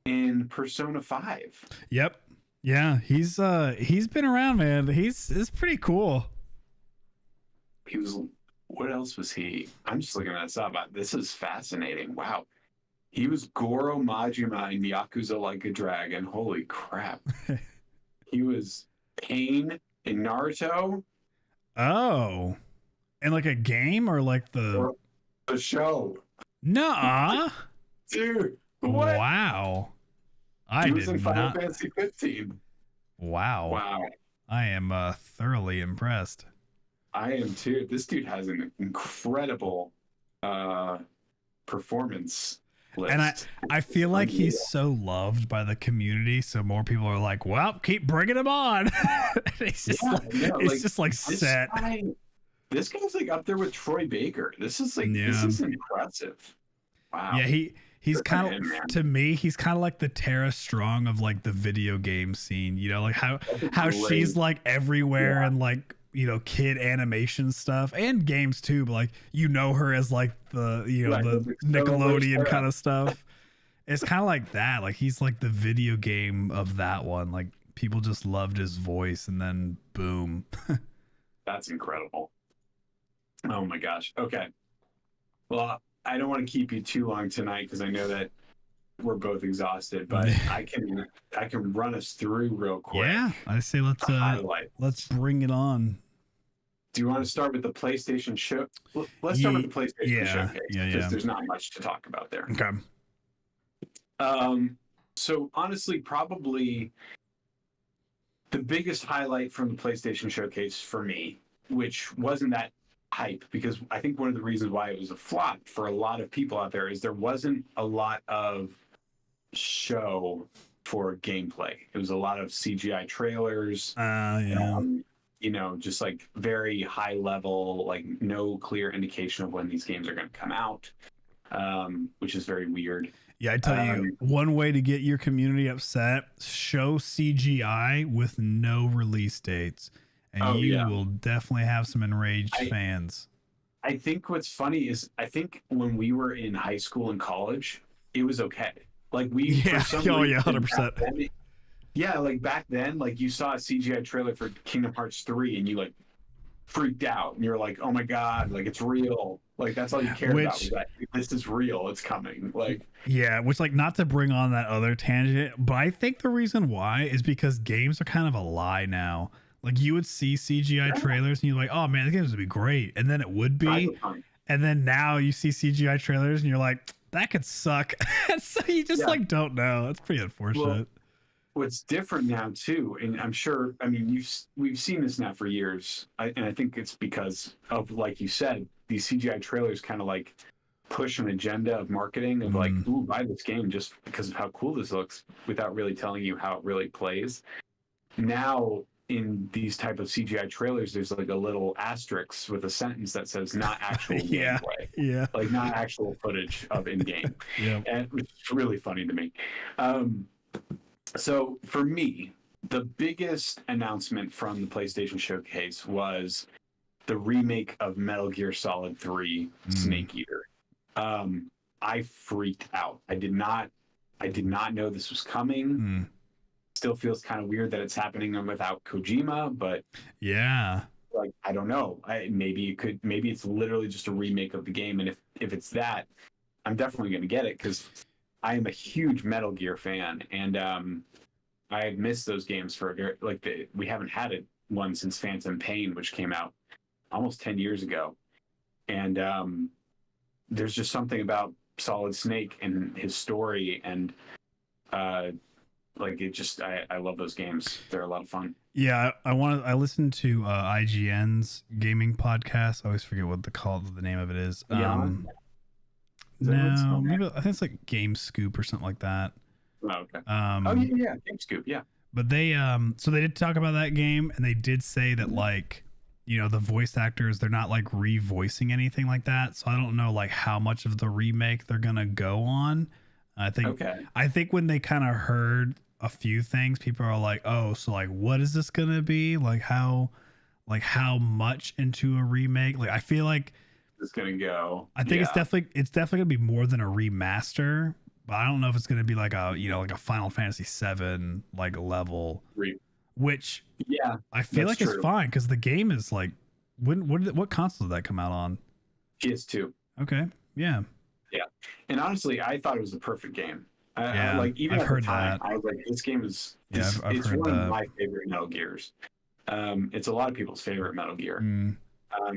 in Persona 5. Yep. Yeah. He's been around, man. It's pretty cool. He was what else was he? I'm just looking this up. This is fascinating. Wow. He was Goro Majima in Yakuza Like a Dragon. Holy crap. He was Pain in Naruto Oh. And like a game or like or the show. Nuh-uh. Dude, what? Wow. He I was in did Final not. Fantasy 15. Wow. Wow. I am thoroughly impressed. I am too. This dude has an incredible performance And list. I feel like he's Unreal. so loved by the community, so more people are like, well, keep bringing him on. It's just Yeah, like, yeah, it's just like this set. this guy's like up there with Troy Baker. This is Yeah. impressive. Wow. Yeah, he's Good for kind him, of, man. to me, he's kind of like the Tara Strong of like the video game scene, like how Great. she's like everywhere Yeah. and like, kid animation stuff and games too, but like her as like the Right, the the Nickelodeon Tara. kind of stuff. It's kind of like that. Like he's like the video game of that one. Like people just loved his voice, and then boom. That's incredible. Oh my gosh. Okay. Well, I don't want to keep you too long tonight because I know that we're both exhausted, but I can run us through real quick. Yeah, I say let's bring it on. Do you want to start with the PlayStation show? Let's start with the PlayStation showcase because there's not much to talk about there. Okay. So honestly, probably the biggest highlight from the PlayStation showcase for me, which wasn't that hype, because I think one of the reasons why it was a flop for a lot of people out there is there wasn't a lot of show for gameplay. It was a lot of CGI trailers. Just like very high level, like no clear indication of when these games are going to come out, which is very weird. Yeah, I tell you, one way to get your community upset, show CGI with no release dates, and you will definitely have some enraged fans. I think what's funny is I think when we were in high school and college, it was okay. Like for some reason, 100%. Yeah, like back then, like you saw a CGI trailer for Kingdom Hearts 3 and you like freaked out and you're like, oh my God, like it's real. Like that's all you cared about was that this is real, it's coming. Like which like not to bring on that other tangent, but I think the reason why is because games are kind of a lie now. Like you would see CGI trailers and you're like, oh man, the games would be great. And then it would be. And then now you see CGI trailers and you're like, that could suck. So you just like don't know. It's pretty unfortunate. Well, what's different now too, and I'm sure, I mean, we've seen this now for years, and I think it's because of, like you said, these CGI trailers kind of like push an agenda of marketing of like, ooh, buy this game just because of how cool this looks, without really telling you how it really plays. Now in these type of CGI trailers, there's like a little asterisk with a sentence that says not actual gameplay, like not actual footage of in-game. And it's really funny to me. So for me, the biggest announcement from the PlayStation Showcase was the remake of Metal Gear Solid 3 Snake Eater. I freaked out. I did not know this was coming. Still feels kind of weird that it's happening without Kojima, but like I don't know. Maybe it's literally just a remake of the game, and if it's that, I'm definitely going to get it because I am a huge Metal Gear fan, and I had missed those games for a very we haven't had one since Phantom Pain, which came out almost 10 years ago, and there's just something about Solid Snake and his story, and I love those games. They're a lot of fun. Yeah, I listened to IGN's gaming podcast. I always forget what the name of it is. No, maybe I think it's like Game Scoop or something like that. Oh, okay. Game Scoop, yeah. But they so they did talk about that game, and they did say that like, the voice actors, they're not like revoicing anything like that. So I don't know like how much of the remake they're gonna go on. I think when they kind of heard a few things, people are like, oh, so like what is this gonna be? Like how much into a remake? Like I feel like it's gonna go. I think it's definitely gonna be more than a remaster, but I don't know if it's gonna be like a like a Final Fantasy VII like level, which I feel like it's fine because the game is like what console did that come out on? PS2. Okay, yeah, and honestly, I thought it was the perfect game. Like even I've at heard the time, that. I was like, this game is I've heard one that. of my favorite Metal Gears. It's a lot of people's favorite Metal Gear. And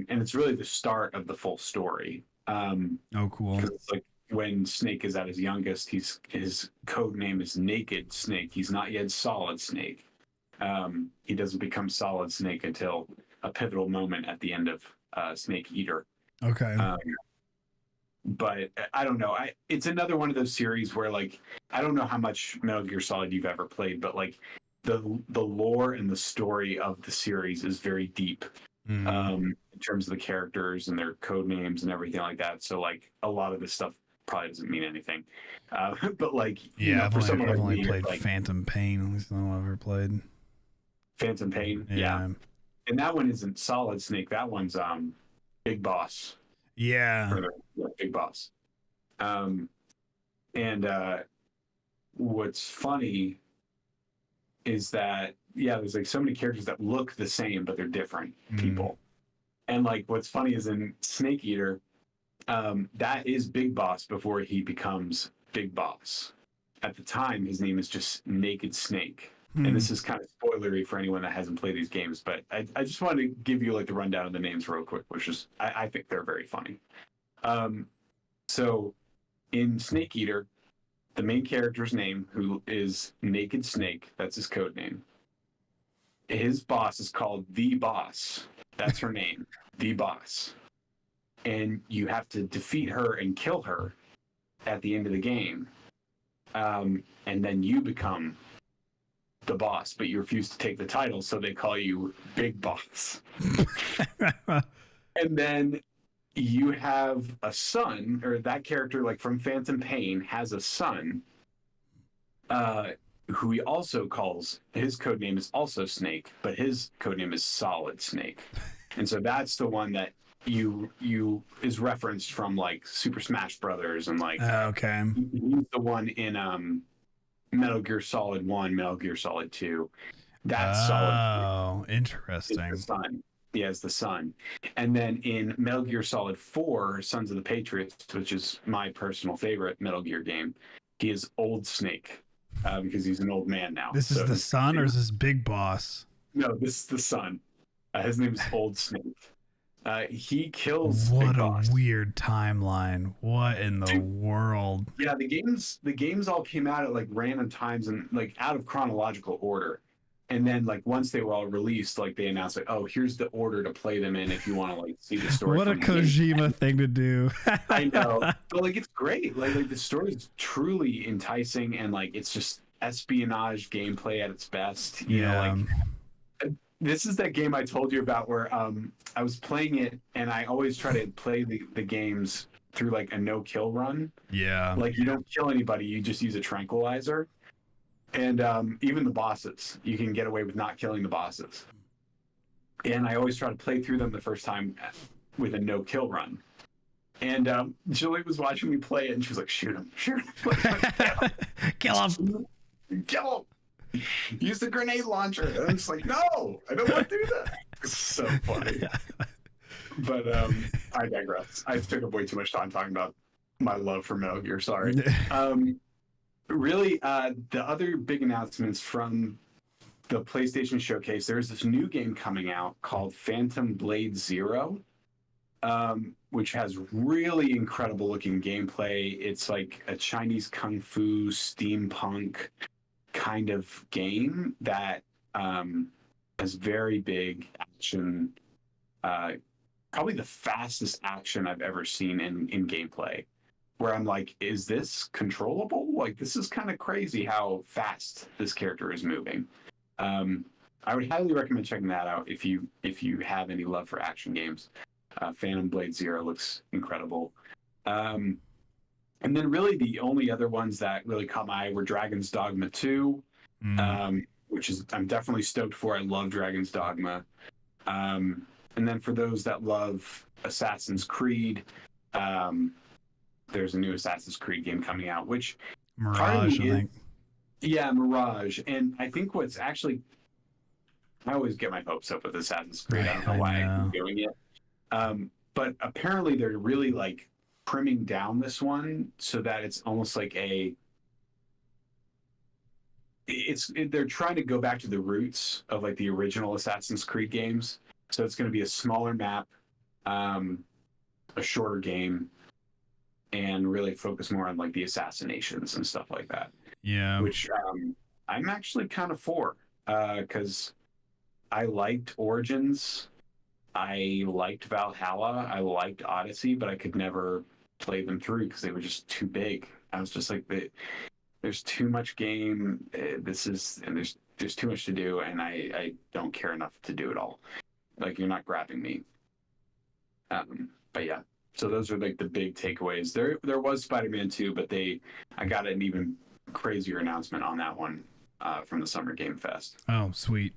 it's really the start of the full story. Oh, cool. Because it's like when Snake is at his youngest, his code name is Naked Snake. He's not yet Solid Snake. He doesn't become Solid Snake until a pivotal moment at the end of Snake Eater. Okay. But I don't know. It's another one of those series where like I don't know how much Metal Gear Solid you've ever played, but like the lore and the story of the series is very deep. In terms of the characters and their code names and everything like that. So like a lot of this stuff probably doesn't mean anything. But like I've only played like, Phantom Pain. At least the one I've ever played. Phantom Pain, yeah. And that one isn't Solid Snake. That one's Big Boss. Yeah, Big Boss. And what's funny is that there's like so many characters that look the same, but they're different people. And like what's funny is in Snake Eater, that is Big Boss before he becomes Big Boss. at the time, his name is just Naked Snake. Hmm. And this is kind of spoilery for anyone that hasn't played these games, but I just wanted to give you like the rundown of the names real quick, which is I think they're very funny. So in Snake Eater, the main character's name, who is Naked Snake, that's his code name. His boss is called The Boss. That's her name, The Boss. And you have to defeat her and kill her at the end of the game. And then you become the boss, but you refuse to take the title, so they call you Big Boss. And then you have a son, or that character, like from Phantom Pain, has a son who he also calls, his code name is also Snake, but his code name is Solid Snake. And so that's the one that you is referenced from like Super Smash Brothers, and like Okay. he's the one in Metal Gear Solid 1, Metal Gear Solid 2. That's Solid. Oh, Is interesting. the son. He has the son. And then in Metal Gear Solid 4, Sons of the Patriots, which is my personal favorite Metal Gear game, he is Old Snake because he's an old man now. This is So the he's- son, or is this Big Boss? No, this is the son. His name is Old Snake. He kills What Big a Boss. weird timeline. What in the Dude. world? Yeah, the games all came out at like random times and like out of chronological order. And then like once they were all released, like they announced like, oh, here's the order to play them in if you want to like see the story. What a from the beginning. Kojima thing to do. I know, but like it's great. Like the story is truly enticing, and like it's just espionage gameplay at its best. You know, Yeah. like this is that game I told you about where I was playing it, and I always try to play the games through like a no kill run. Yeah. Like you don't kill anybody, you just use a tranquilizer. And even the bosses, you can get away with not killing the bosses. And I always try to play through them the first time with a no kill run. And Julie was watching me play it, and she was like, "Shoot him! Shoot him! Kill him. Kill him! Use the grenade launcher!" And I'm just like, "No, I don't want to do that." It's so funny. But I digress. I took up way too much time talking about my love for Metal Gear. Sorry. Really, the other big announcements from the PlayStation Showcase, there's this new game coming out called Phantom Blade Zero, which has really incredible looking gameplay. It's like a Chinese kung fu steampunk kind of game that has very big action, probably the fastest action I've ever seen in gameplay. Where I'm like, is this controllable? Like, this is kind of crazy how fast this character is moving. I would highly recommend checking that out if you have any love for action games. Phantom Blade Zero looks incredible. And then really the only other ones that really caught my eye were Dragon's Dogma 2, which is I'm definitely stoked for. I love Dragon's Dogma. And then for those that love Assassin's Creed, there's a new Assassin's Creed game coming out, which Mirage, I think. Yeah, Mirage. And I think what's actually, I always get my hopes up with Assassin's Creed. I don't know why I'm doing it. But apparently they're really like trimming down this one so that it's almost like they're trying to go back to the roots of like the original Assassin's Creed games. So it's going to be a smaller map, a shorter game, and really focus more on like the assassinations and stuff like that. Yeah. Which I'm actually kind of for, because I liked Origins, I liked Valhalla, I liked Odyssey, but I could never play them through because they were just too big. I was just like, there's too much game. There's too much to do, and I don't care enough to do it all. Like, you're not grabbing me. But yeah. So those are like the big takeaways. There was Spider-Man 2, but I got an even crazier announcement on that one from the Summer Game Fest. Oh, sweet.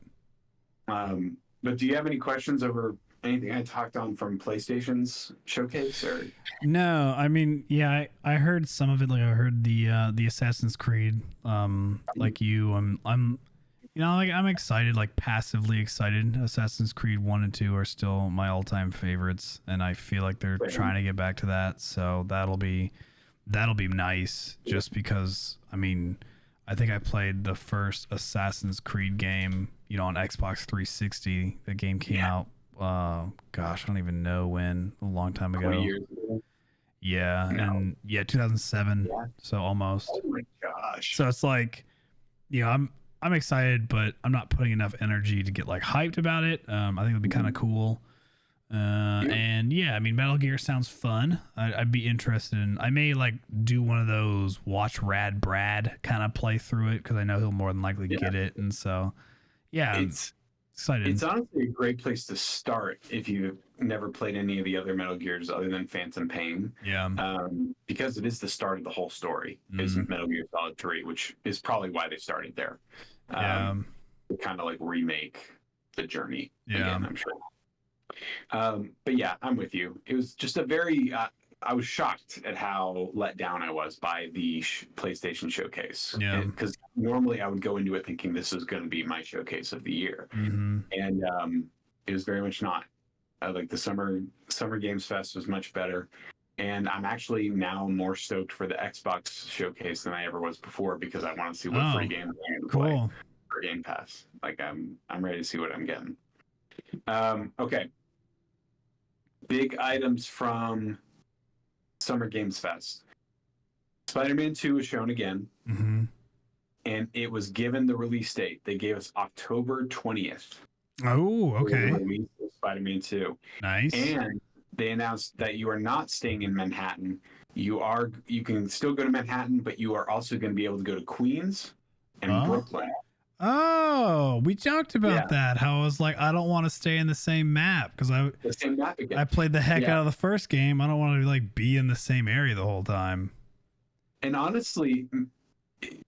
But do you have any questions over anything I talked on from PlayStation's showcase? Or No, I mean, yeah, I heard some of it. Like I heard the Assassin's Creed. Like you, I'm you know, like I'm excited, like passively excited. Assassin's Creed 1 and 2 are still my all-time favorites, and I feel like they're trying to get back to that. So that'll be that'll be nice. Just because, I mean, I think I played the first Assassin's Creed game, you know, on Xbox 360. The game came out, gosh, I don't even know when, a long time ago. 20 years ago. Yeah, No. and yeah, 2007. Yeah. So almost. Oh my gosh. So it's like, you know, I'm excited, but I'm not putting enough energy to get like hyped about it. I think it'll be kind of cool. And yeah, I mean, Metal Gear sounds fun. I'd be interested in. I may like do one of those watch Rad Brad kind of play through it because I know he'll more than likely get it, and so yeah, I'm excited. It's honestly a great place to start if you've never played any of the other Metal Gears other than Phantom Pain. Yeah. Because it is the start of the whole story. Is Metal Gear Solid 3, which is probably why they started there. To kind of like remake the journey. Yeah. Again, I'm sure. But yeah, I'm with you. It was just a very. I was shocked at how let down I was by the PlayStation showcase. Yeah. Because normally I would go into it thinking this is going to be my showcase of the year, and it was very much not. Like the Summer Games Fest was much better, and I'm actually now more stoked for the Xbox showcase than I ever was before because I want to see what free games I'm going to play for Game Pass. Like I'm ready to see what I'm getting. Okay. Big items from Summer Games Fest. Spider-Man 2 was shown again, and it was given the release date. They gave us October 20th. Oh, okay. Release of Spider-Man 2. Nice. And they announced that you are not staying in Manhattan. You can still go to Manhattan, but you are also going to be able to go to Queens and Brooklyn. Oh, we talked about that. How I was like, I don't want to stay in the same map because the same map again. I played the heck out of the first game. I don't want to like be in the same area the whole time. And honestly,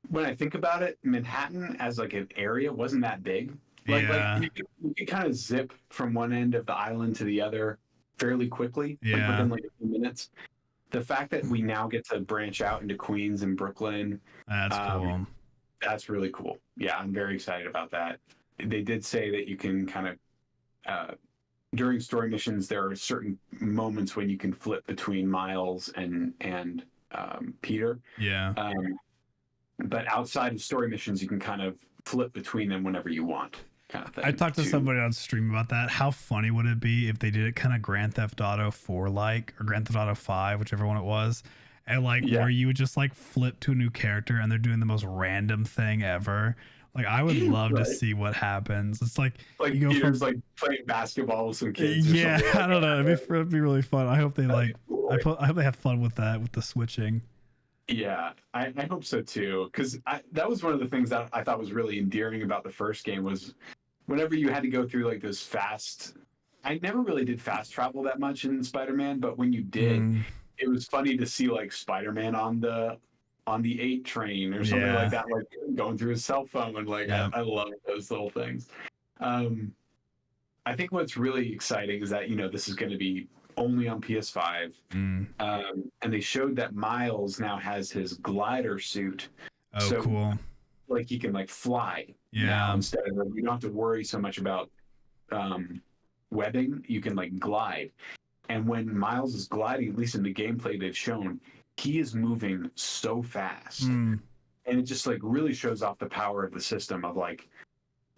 when I think about it, Manhattan as like an area wasn't that big. Like you could kind of zip from one end of the island to the other fairly quickly, like within like a few minutes. The fact that we now get to branch out into Queens and Brooklyn, that's cool. That's really cool. Yeah, I'm very excited about that. They did say that you can kind of during story missions, there are certain moments when you can flip between Miles and Peter. Yeah. But outside of story missions, you can kind of flip between them whenever you want. Kind of thing. I talked to somebody on stream about that. How funny would it be if they did it kind of Grand Theft Auto 4 like, or Grand Theft Auto 5, whichever one it was, and like where you would just like flip to a new character and they're doing the most random thing ever. Like I would love to see what happens. It's like you go Peter's like playing basketball with some kids. Yeah, I don't know. It'd be really fun. I hope they like. I hope they have fun with that, with the switching. Yeah, I hope so too. Because that was one of the things that I thought was really endearing about the first game was whenever you had to go through like those fast. I never really did fast travel that much in Spider-Man, but when you did, it was funny to see like Spider-Man on the 8 train or something like that, like going through his cell phone. And like I love those little things. I think what's really exciting is that this is going to be only on PS5, and they showed that Miles now has his glider suit. Oh, so, cool! Like he can like fly. Now, instead of you don't have to worry so much about webbing. You can like glide, and when Miles is gliding, at least in the gameplay they've shown, he is moving so fast, and it just like really shows off the power of the system of like.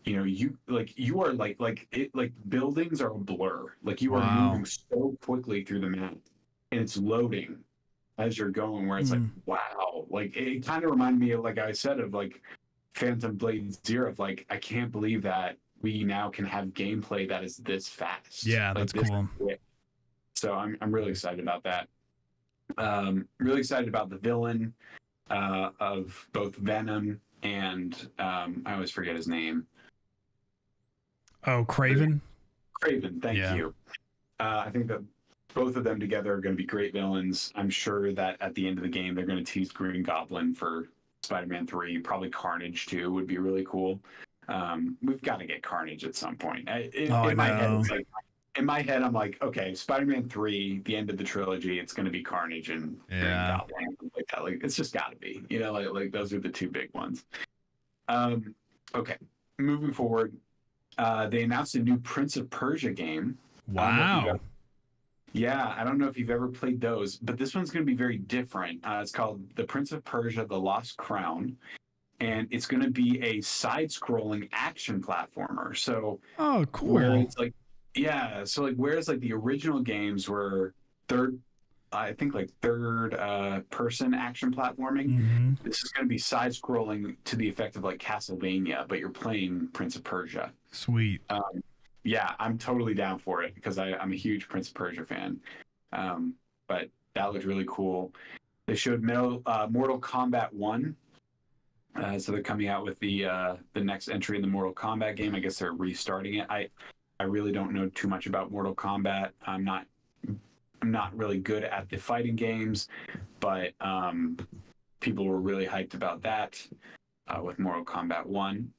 You are like buildings are a blur. Like you are moving so quickly through the map, and it's loading as you're going. Where it's like, wow, like it kind of reminded me of, like I said, of like Phantom Blade Zero. Of like, I can't believe that we now can have gameplay that is this fast. Yeah, that's cool. Quick. So I'm really excited about that. Really excited about the villain of both Venom and I always forget his name. Oh, Craven? Craven, thank you. I think that both of them together are going to be great villains. I'm sure that at the end of the game, they're going to tease Green Goblin for Spider-Man 3. Probably Carnage, too, would be really cool. We've got to get Carnage at some point. In my head, I'm like, okay, Spider-Man 3, the end of the trilogy, it's going to be Carnage and Green Goblin. Like that. Like, it's just got to be. Like those are the two big ones. Okay, moving forward. They announced a new Prince of Persia game. Wow. Yeah, I don't know if you've ever played those, but this one's going to be very different. It's called The Prince of Persia: The Lost Crown, and it's going to be a side-scrolling action platformer. So Oh, whereas cool. like, yeah, so like whereas like the original games were third, I think like third person action platforming, Hmm. this is going to be side-scrolling to the effect of like Castlevania, but you're playing Prince of Persia. Sweet. Um, yeah, I'm totally down for it because I'm a huge Prince of Persia fan. But that looked really cool. They showed Mortal Kombat 1. So they're coming out with the next entry in the Mortal Kombat game. I guess they're restarting it. I really don't know too much about Mortal Kombat. I'm not really good at the fighting games, but people were really hyped about that with Mortal Kombat 1.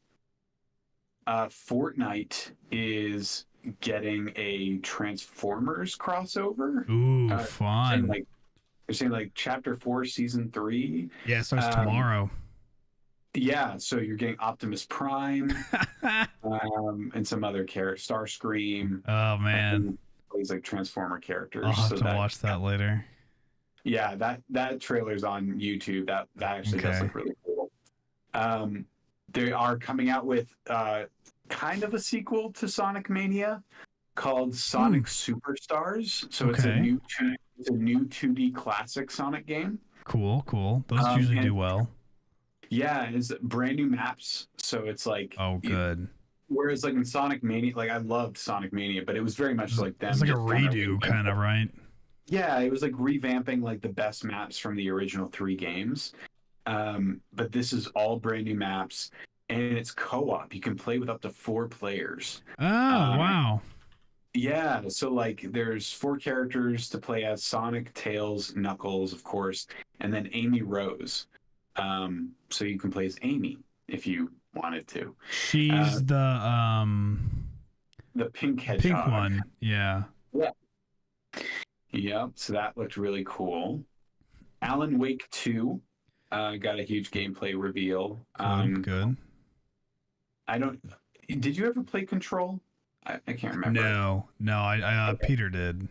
Fortnite is getting a Transformers crossover. Ooh, Uh, saying fun. like they're saying like Chapter 4, Season 3. Yeah, it starts Um, tomorrow. yeah, so you're getting Optimus Prime and some other characters, Starscream, Oh man, and these like Transformer I'll characters. have So to that watch that later. yeah, that trailer's on YouTube. That actually does Okay. look really cool. Um, they are coming out with kind of a sequel to Sonic Mania called Hmm. Sonic Superstars. So Okay. it's a new 2D classic Sonic game. Cool. Cool. Those usually do And well. yeah, it's brand new maps. So it's like Oh, good. whereas like in Sonic Mania, like I loved Sonic Mania, but it was very much like It's them like a just kind of redo, kind of, right? yeah, it was like revamping like the best maps from the original three games. But this is all brand new maps, and it's co-op. You can play with up to four players. Oh, Um, wow. yeah, so like there's four characters to play as: Sonic, Tails, Knuckles, of course, and then Amy Rose. So you can play as Amy if you wanted to. Uh, She's the pink the pink hedgehog. one. Yeah. Yeah. Yep. So that looked really cool. Alan Wake 2 got a huge gameplay reveal. Good. Good. I don't. Did you ever play Control? I can't remember. No, no. Okay. Peter did.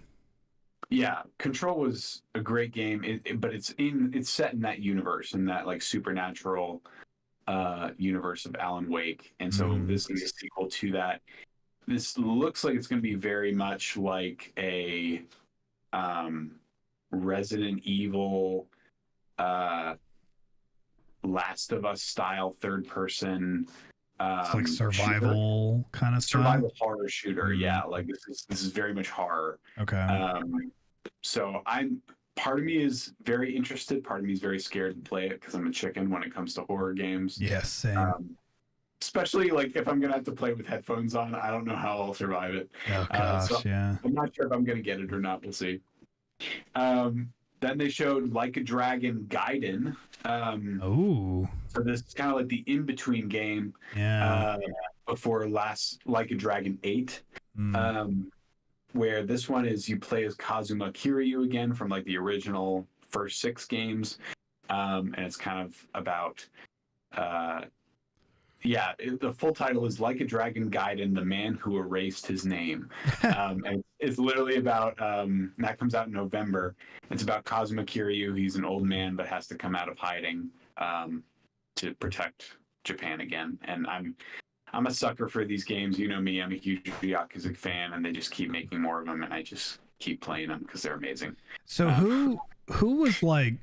Yeah, Control was a great game, but it's set in that universe, in that like supernatural universe of Alan Wake, and so Mm. this is a sequel to that. This looks like it's going to be very much like a um, Resident Evil, uh, Last of Us style third person It's like shooter, survival kind of style. survival horror shooter. Mm. Yeah, like this is very much horror. Okay. So I'm part of me is very interested, part of me is very scared to play it because I'm a chicken when it comes to horror games. Yes. Same. Um, especially like if I'm gonna have to play with headphones on, I don't know how I'll survive it. Oh So gosh. Yeah. I'm not sure if I'm gonna get it or not. We'll see. Then they showed Like a Dragon Gaiden. Oh. So this is kind of like the in-between game Yeah. uh, before last Like a Dragon 8. Mm. Where this one is you play as Kazuma Kiryu again from like the original first six games, and it's kind of about the full title is Like a Dragon Gaiden: The Man Who Erased His Name. And it's literally about that comes out in November. It's about Kazuma Kiryu. He's an old man but has to come out of hiding to protect Japan again. And I'm a sucker for these games. You know me. I'm a huge Yakuza fan, and they just keep making more of them, and I just keep playing them because they're amazing. So who was like,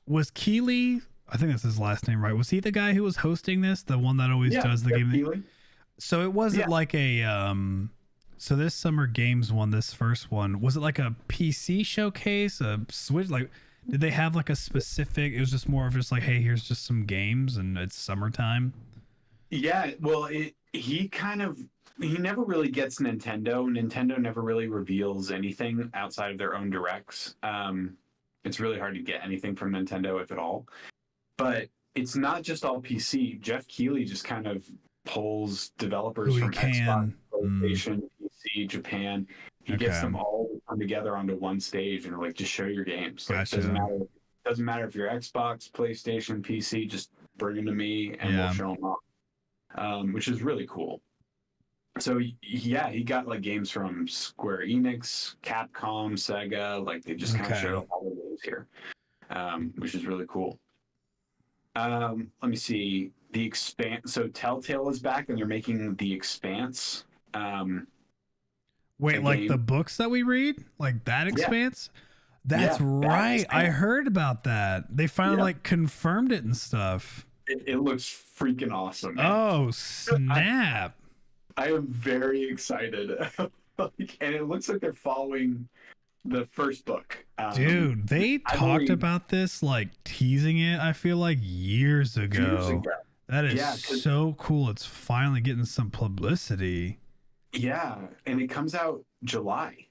was Keeley? I think that's his last name, right? Was he the guy who was hosting this? The one that always does the game? Keighley. So it wasn't Yeah. like a so this Summer Games one, this first one, was it like a PC showcase, a Switch? Like, did they have like a specific? It was just more of just like, hey, here's just some games, and it's summertime. Yeah, well, he never really gets Nintendo. Nintendo never really reveals anything outside of their own directs. It's really hard to get anything from Nintendo, if at all. But it's not just all PC. Jeff Keighley just kind of pulls developers Who he from Xbox, can. PlayStation, PC, Japan. He gets Okay. them all to come together onto one stage and like just show your games. Like, Gotcha. doesn't matter if you're Xbox, PlayStation, PC. Just bring them to me and Yeah. we'll show them off. Which is really cool. So yeah, he got like games from Square Enix, Capcom, Sega. Like they just kind of showed Okay. off all the games here, which is really cool. Let me see. The Expanse. So Telltale is back, and they're making The Expanse. A Wait, like the game. books that we read, like that Yeah, Expanse? That's yeah, that right. I Expanse. heard about that. They finally Yeah, like confirmed it and stuff. it looks freaking awesome, man. Oh, I, snap. I am very excited. And it looks like they're following the first book. Dude, they I talked believe about this like teasing it, I feel like years years ago. ago. That is Yeah, 'cause so cool. It's finally getting some publicity. yeah, and it comes out July.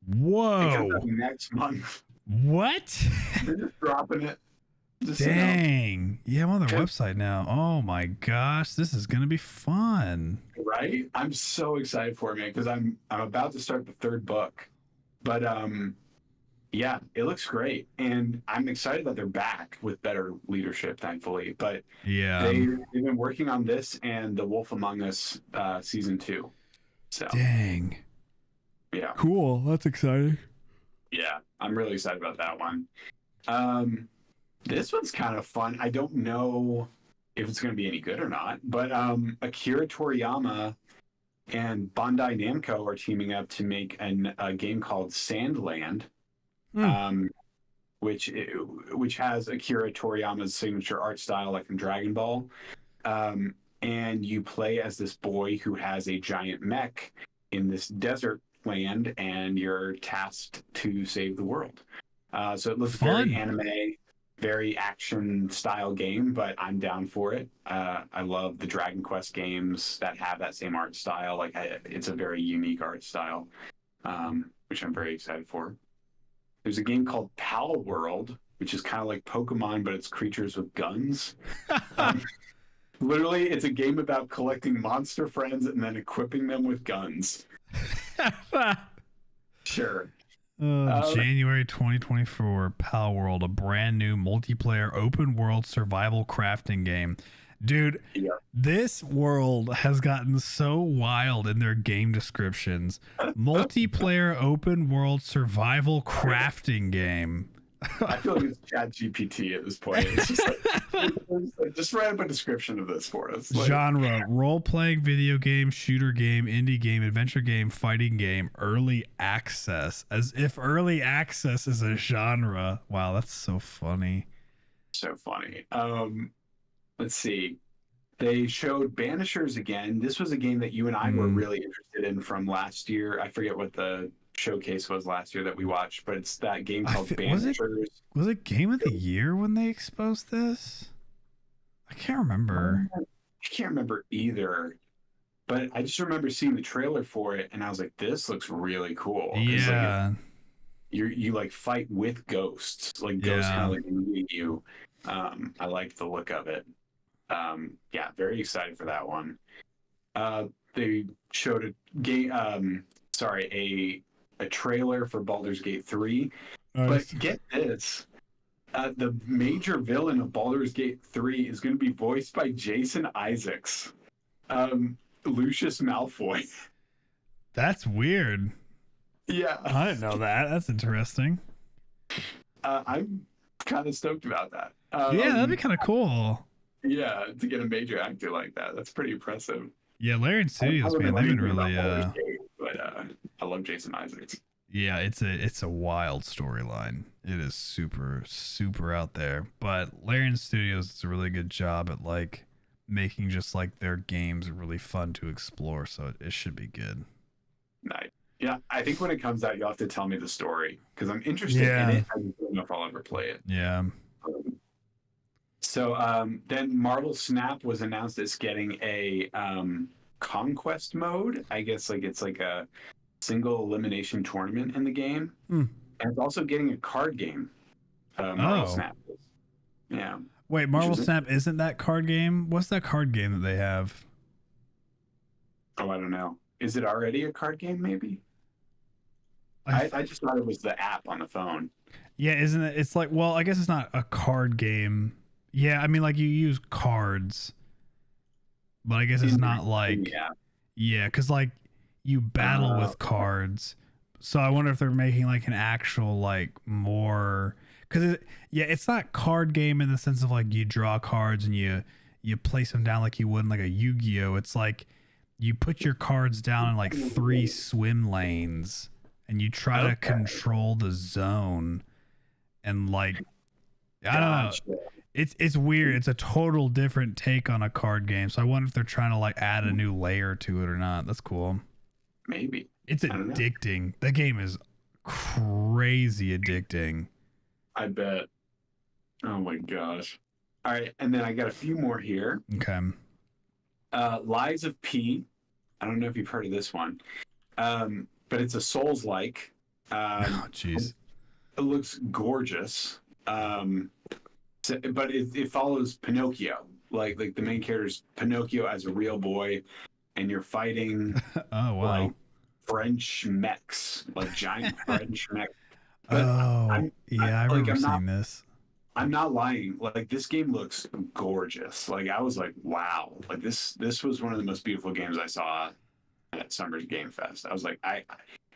It comes out Whoa. next month. What? They're just dropping it. Just so you know. Dang. Yeah, I'm on their Okay. website now. Oh my gosh, this is gonna be fun. Right? I'm so excited for it, man, because I'm about to start the third book. But yeah, it looks great. And I'm excited that they're back with better leadership, thankfully. But Yeah. they've been working on this and The Wolf Among Us season 2. So Dang. yeah. Cool. That's exciting. Yeah. I'm really excited about that one. This one's kind of fun. I don't know if it's going to be any good or not, but Akira Toriyama and Bandai Namco are teaming up to make a game called Sandland, Hmm. which has Akira Toriyama's signature art style, like from Dragon Ball. And you play as this boy who has a giant mech in this desert land, and you're tasked to save the world. So it looks Fun. very anime, very action style game, but I'm down for it. I love the Dragon Quest games that have that same art style. Like it's a very unique art style, which I'm very excited for. There's a game called Pal World, which is kind of like Pokemon, but it's creatures with guns. Um, Literally, it's a game about collecting monster friends and then equipping them with guns. Sure. January 2024, Pal World, a brand new multiplayer open world survival crafting game. Dude, Yeah. this world has gotten so wild in their game descriptions. Multiplayer open world survival crafting game. I feel like it's Chat GPT at this point. It's just like, just write up a description of this for us. Like, Genre: role playing video game, shooter game, indie game, adventure game, fighting game, early access. As if early access is a genre. Wow, that's so funny. so funny. Let's see. They showed Banishers again. This was a game that you and I were really interested in from last year. I forget what the showcase was last year that we watched, but it's that game called Banishers. Was it game of the year when they exposed this? I can't remember. I can't remember either, but I just remember seeing the trailer for it, and I was like, "This looks really cool." 'Cause, like, Yeah. you like fight with ghosts, like ghosts Yeah. kind of like leading you. I like the look of it. Yeah, very excited for that one. They showed a game. Sorry, a trailer for Baldur's Gate 3. Nice. But get this. The major villain of Baldur's Gate 3 is going to be voiced by Jason Isaacs, Lucius Malfoy. That's weird. Yeah, I didn't know that. That's interesting. I'm kind of stoked about that. Yeah, that'd be kind of cool. Yeah, to get a major actor like that, that's pretty impressive. Yeah, Larian Studios, man, they've been really But I love Jason Isaacs. yeah, it's a wild storyline. It is super out there. But Larian Studios does a really good job at like making just like their games really fun to explore, so it should be good. Nice. Yeah, I think when it comes out, you'll have to tell me the story because I'm interested in it. I just don't know if I'll ever play it. Yeah. So then Marvel Snap was announced as getting a conquest mode. I guess like it's like a single elimination tournament in the game. And it's also getting a card game. Marvel Snap is. Yeah. Wait, Marvel Snap isn't that card game? What's that card game that they have? Oh, I don't know. Is it already a card game, maybe? I just thought it was the app on the phone. Yeah, isn't it? It's like, well, I guess it's not a card game. Yeah, I mean, like you use cards, but I guess it's not like. Yeah, because like you battle Uh, with cards. So I wonder if they're making like an actual like more because yeah, it's not card game in the sense of like you draw cards and you place them down like you would in like a Yu-Gi-Oh. It's like you put your cards down in like three swim lanes and you try to okay, control the zone and like I don't know. gotcha. It's weird. It's a total different take on a card game. So I wonder if they're trying to like add a new layer to it or not. That's cool. Maybe. It's I don't know. addicting. That game is crazy addicting. I bet. Oh my gosh. All right, and then I got a few more here. Okay. Lies of P. I don't know if you've heard of this one, but it's a Souls-like. Oh, Um, jeez. it looks gorgeous, but it follows Pinocchio. Like the main character's Pinocchio as a real boy, and you're fighting Oh, like wow. French mechs, like giant French mechs. But Oh, yeah. I remember I'm not seeing this. I'm not lying. Like this game looks gorgeous. Like I was like, wow. Like this was one of the most beautiful games I saw at Summer's Game Fest. I was like,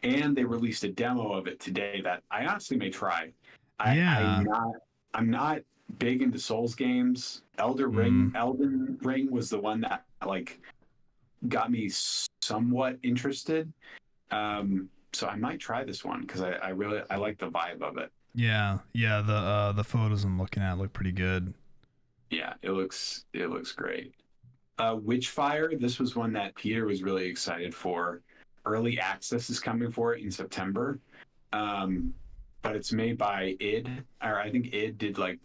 and they released a demo of it today that I honestly may try. Yeah. I'm not big into Souls games. Mm, Elden Ring was the one that like got me somewhat interested. So I might try this one because I really I like the vibe of it. yeah. Yeah. The photos I'm looking at look pretty good. Yeah, it looks great. Witchfire, this was one that Peter was really excited for. Early access is coming for it in September. Um, but it's made by id, or I think id did like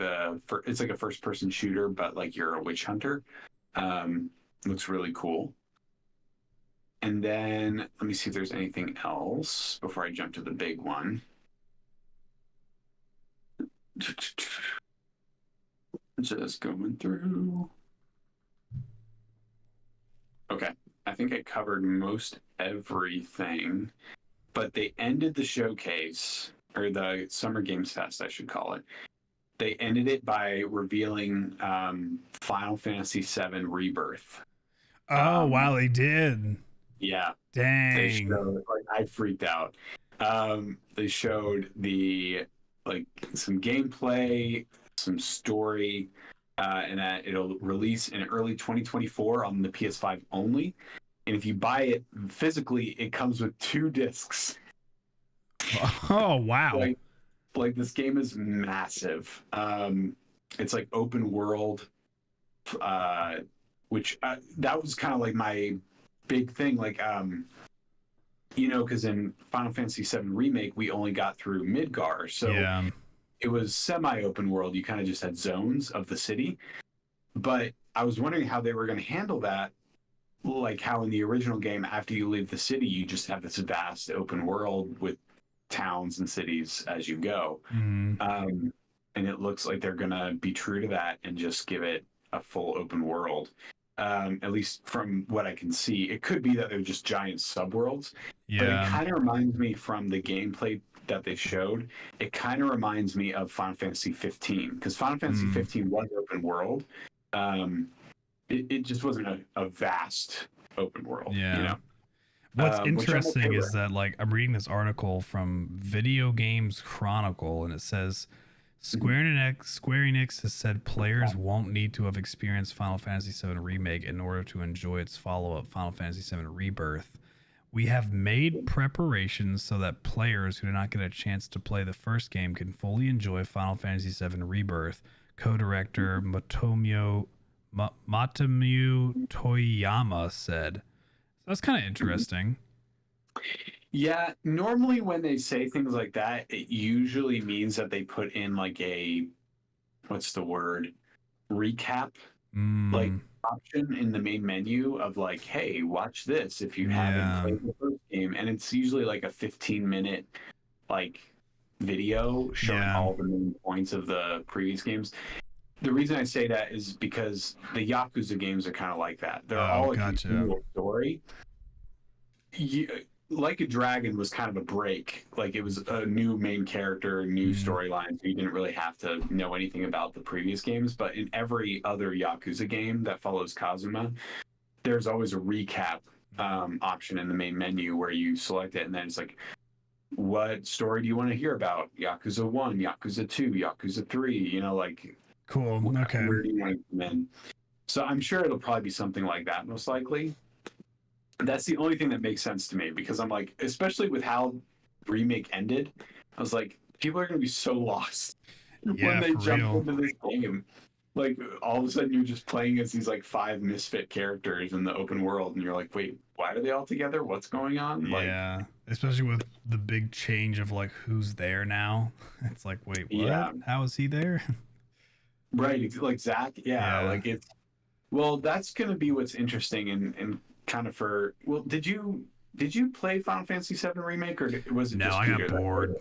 it's like a first person shooter, but like you're a witch hunter. Looks really cool. And then let me see if there's anything else before I jump to the big one. Just going through. Okay. I think I covered most everything, but they ended the showcase or the Summer Games Fest, I should call it. They ended it by revealing Final Fantasy VII Rebirth. Oh, Um, wow. They did. yeah, they Dang. showed. Like, I freaked out. They showed the like some gameplay, some story, and that it'll release in early 2024 on the PS5 only. And if you buy it physically, it comes with 2 discs. Oh, wow. Like this game is massive. It's like open world, uh, which that was kind of like my big thing. Like because in Final Fantasy VII Remake, we only got through Midgar, so Yeah. it was semi-open world. You kind of just had zones of the city. But I was wondering how they were going to handle that. Like how in the original game, after you leave the city, you just have this vast open world with towns and cities as you go. Mm, And it looks like they're going to be true to that and just give it a full open world. At least from what I can see, it could be that they're just giant subworlds, but it yeah. kind of reminds me from the gameplay that they showed. It kind of reminds me of Final Fantasy 15 because Final Fantasy Mm, 15 was open world. Um, it just wasn't a vast open world, yeah. What's which I'm okay interesting is with. that like I'm reading this article from Video Games Chronicle and it says Square Enix has said players won't need to have experienced Final Fantasy VII Remake in order to enjoy its follow-up Final Fantasy VII Rebirth. We have made preparations so that players who did not get a chance to play the first game can fully enjoy Final Fantasy VII Rebirth. Co-director Matamu Toyama said. So that's kind of interesting. Yeah, normally when they say things like that, it usually means that they put in like a what's the word? Recap like Mm, option in the main menu of like, hey, watch this if you haven't yeah. played the first game. And it's usually like a 15-minute like video showing Yeah. all the main points of the previous games. The reason I say that is because the Yakuza games are kind of like that. They're Oh, all a gotcha. continual story. You, like a Dragon was kind of a break. Like it was a new main character, new Mm, storyline, so you didn't really have to know anything about the previous games. But in every other Yakuza game that follows Kazuma, there's always a recap option in the main menu where you select it, and then it's like, what story do you want to hear about? Yakuza 1, Yakuza 2, Yakuza 3, you know, like, Cool. Okay. where do you want to come in? So I'm sure it'll probably be something like that, most likely. That's the only thing that makes sense to me, because I'm like, especially with how Remake ended, I was like, people are going to be so lost Yeah, when they for jump real. into this game. Like, all of a sudden you're just playing as these like 5 misfit characters in the open world, and you're like, wait, why are they all together? What's going on? Like, Yeah, especially with the big change of like who's there now. It's like, wait, what? yeah, How is he there? right. Like Zach, yeah, Yeah. like it's, well, that's going to be what's interesting, and kind of for, well, did you play Final Fantasy VII Remake, or was it No, just I got Peter that played bored.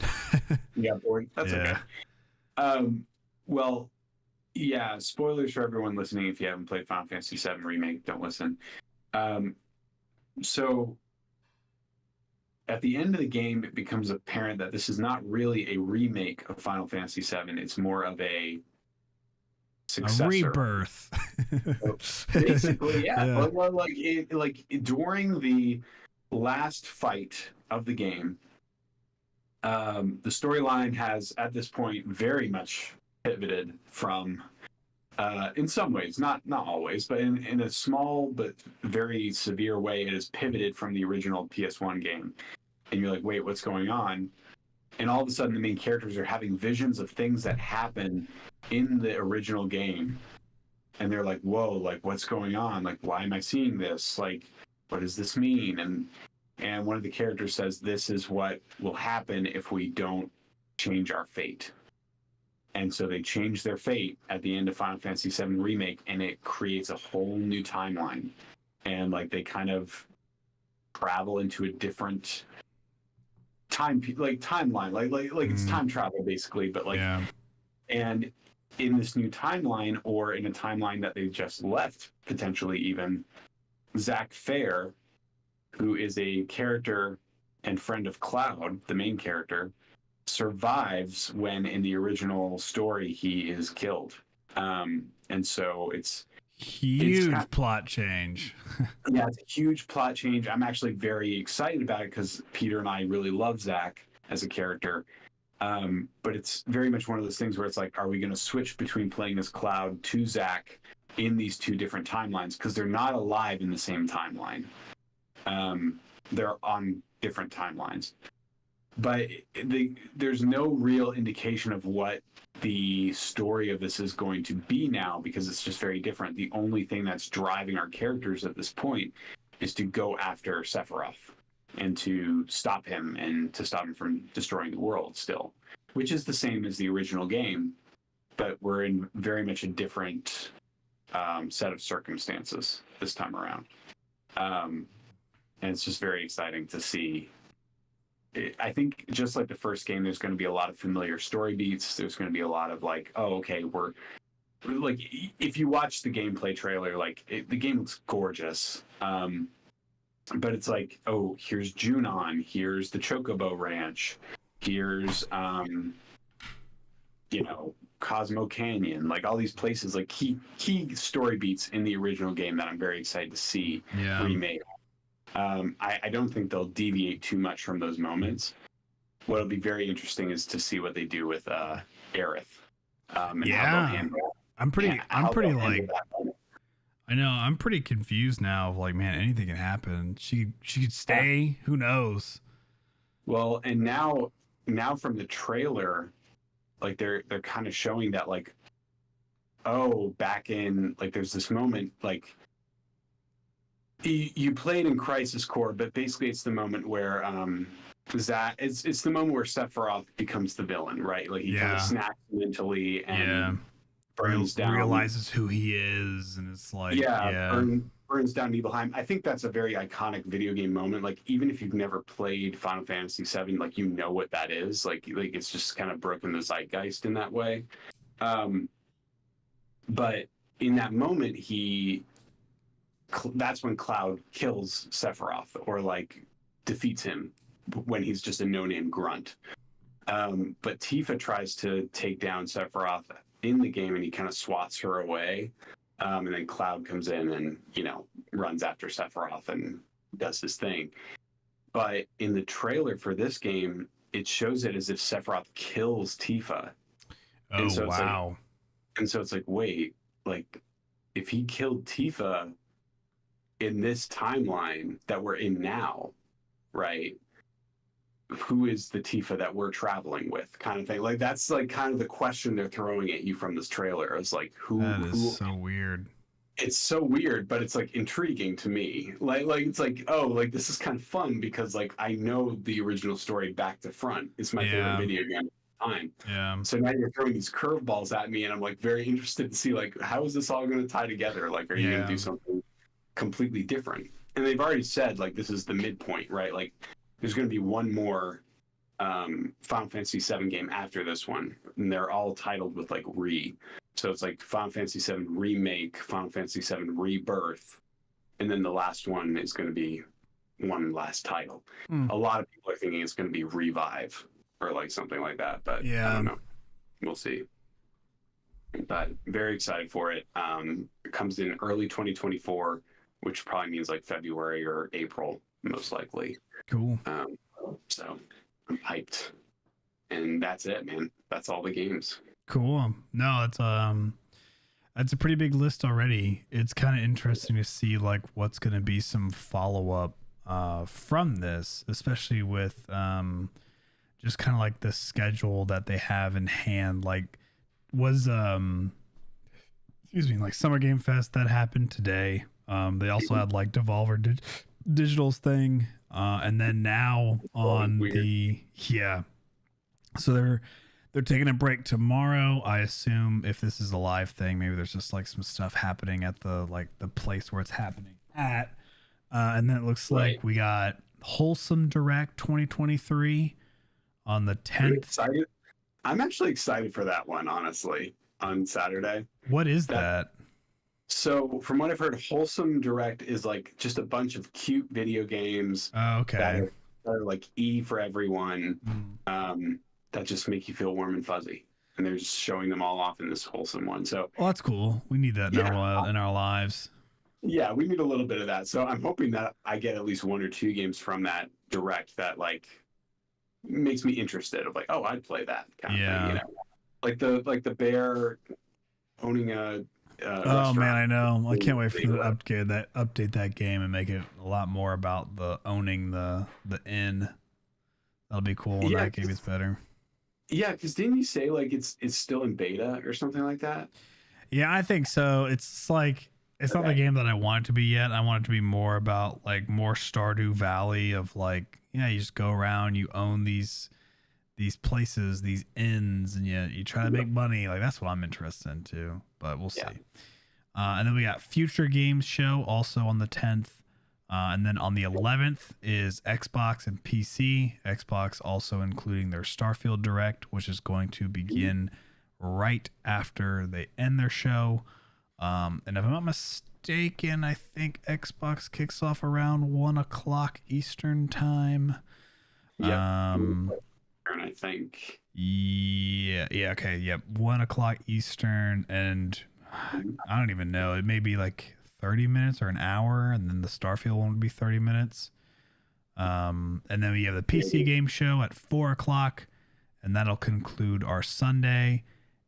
it? You got bored? That's okay. Yeah. Well, yeah, spoilers for everyone listening. If you haven't played Final Fantasy VII Remake, don't listen. Um, so at the end of the game, it becomes apparent that this is not really a remake of Final Fantasy VII. It's more of a A successor. rebirth. Basically, yeah. Yeah. Well, like during the last fight of the game, the storyline has at this point very much pivoted from, in some ways, not always, but in a small but very severe way, it has pivoted from the original PS1 game. And you're like, wait, what's going on? And all of a sudden, the main characters are having visions of things that happen in the original game. And they're like, whoa, like, what's going on? Like, why am I seeing this? Like, what does this mean? And one of the characters says, this is what will happen if we don't change our fate. And so they change their fate at the end of Final Fantasy VII Remake, and it creates a whole new timeline. And like they kind of travel into a different timeline, like it's time travel basically, but like, Yeah. and in this new timeline, or in a timeline that they just left, potentially even, Zach Fair, who is a character and friend of Cloud, the main character, survives when in the original story he is killed. And so it's Huge plot change. yeah, it's a huge plot change. I'm actually very excited about it because Peter and I really love Zach as a character. But it's very much one of those things where it's like, are we going to switch between playing as Cloud to Zach in these two different timelines? Because they're not alive in the same timeline. They're on different timelines. But there's no real indication of what the story of this is going to be now, because it's just very different. The only thing that's driving our characters at this point is to go after Sephiroth and to stop him, and to stop him from destroying the world still, which is the same as the original game, but we're in very much a different set of circumstances this time around. And it's just very exciting to see. I think just like the first game, there's going to be a lot of familiar story beats. There's going to be a lot of like, oh, okay, we're like, if you watch the gameplay trailer, like the game looks gorgeous. But it's like, oh, here's Junon, here's the Chocobo Ranch, here's Cosmo Canyon, like all these places, like key story beats in the original game that I'm very excited to see remade. I don't think they'll deviate too much from those moments. What'll be very interesting is to see what they do with Aerith. And how they'll handle it. I'm pretty like, that moment. I know, I'm pretty confused now of like, man, anything can happen. She could stay, who knows? Well, and now from the trailer, like they're kind of showing that, like, oh, back in, like, there's this moment, like, you played in Crisis Core, but basically it's the moment where it's the moment where Sephiroth becomes the villain, right? Like he kind of snaps mentally and burns down, realizes who he is, and it's like burns down Nibelheim. I think that's a very iconic video game moment. Like, even if you've never played Final Fantasy VII, like, you know what that is. Like it's just kind of broken the zeitgeist in that way. But in that moment, that's when Cloud kills Sephiroth, or like defeats him when he's just a no-name grunt. But Tifa tries to take down Sephiroth in the game, and he kind of swats her away. And then Cloud comes in and, runs after Sephiroth and does his thing. But in the trailer for this game, it shows it as if Sephiroth kills Tifa. Oh, And so it's like, wow. and so it's like, wait, like if he killed Tifa in this timeline that we're in now, right? Who is the Tifa that we're traveling with, kind of thing? Like that's like kind of the question they're throwing at you from this trailer. It's like That is so weird. It's so weird, but it's like intriguing to me. Like it's like, oh, like this is kind of fun because like I know the original story back to front. It's my favorite video game of the time. Yeah. So now you're throwing these curveballs at me, and I'm like very interested to see like how is this all going to tie together? Like, are you going to do something completely different? And they've already said like this is the midpoint, right? Like there's going to be one more Final Fantasy VII game after this one, and they're all titled with like re. So it's like Final Fantasy VII Remake, Final Fantasy VII Rebirth, and then the last one is going to be one last title. A lot of people are thinking it's going to be Revive or like something like that, but I don't know. We'll see. But very excited for it. It comes in early 2024, which probably means like February or April, most likely. Cool. So I'm hyped. And that's it, man. That's all the games. Cool. No, that's a pretty big list already. It's kind of interesting to see like what's going to be some follow up from this, especially with just kind of like the schedule that they have in hand. Like was like Summer Game Fest that happened today. They also had like Devolver Digital's thing, and then now on so they're taking a break tomorrow. I assume if this is a live thing, maybe there's just like some stuff happening at the place where it's happening at. And then it looks like we got Wholesome Direct 2023 on the 10th. I'm actually excited for that one, honestly, on Saturday. What is that? So from what I've heard, Wholesome Direct is like just a bunch of cute video games. Oh, okay. That are like E for everyone. That just make you feel warm and fuzzy, and they're just showing them all off in this wholesome one. So, well, that's cool. We need that in our lives. Yeah, we need a little bit of that. So I'm hoping that I get at least one or two games from that direct that like makes me interested. Of like, oh, I'd play that kind of thing. You know, like the bear owning a. Oh man, I know. I can't wait for them to update that game and make it a lot more about the owning the inn. That'll be cool when that game gets better. Yeah, because didn't you say like it's still in beta or something like that? Yeah, I think so. It's like it's not the game that I want it to be yet. I want it to be more about like more Stardew Valley of like, you just go around, you own these places, these inns, and you try to make money. Like that's what I'm interested in too. But we'll see. And then we got Future Games Show also on the 10th. And then on the 11th is Xbox and PC. Xbox also including their Starfield Direct, which is going to begin right after they end their show. And if I'm not mistaken, I think Xbox kicks off around 1 o'clock Eastern time. Yeah. I think. Yeah. Okay. Yep. 1 o'clock Eastern, and I don't even know. It may be like 30 minutes or an hour, and then the Starfield one would be 30 minutes. And then we have the PC game show at 4 o'clock, and that'll conclude our Sunday.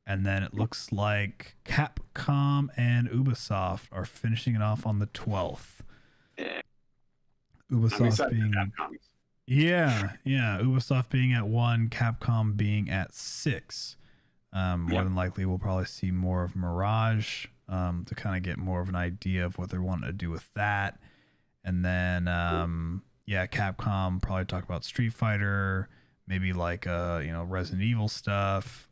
And then it looks like Capcom and Ubisoft are finishing it off on the 12th. Ubisoft being Ubisoft being at 1, Capcom being at 6. More than likely we'll probably see more of Mirage to kind of get more of an idea of what they're wanting to do with that. And then Capcom probably talk about Street Fighter, maybe like Resident Evil stuff,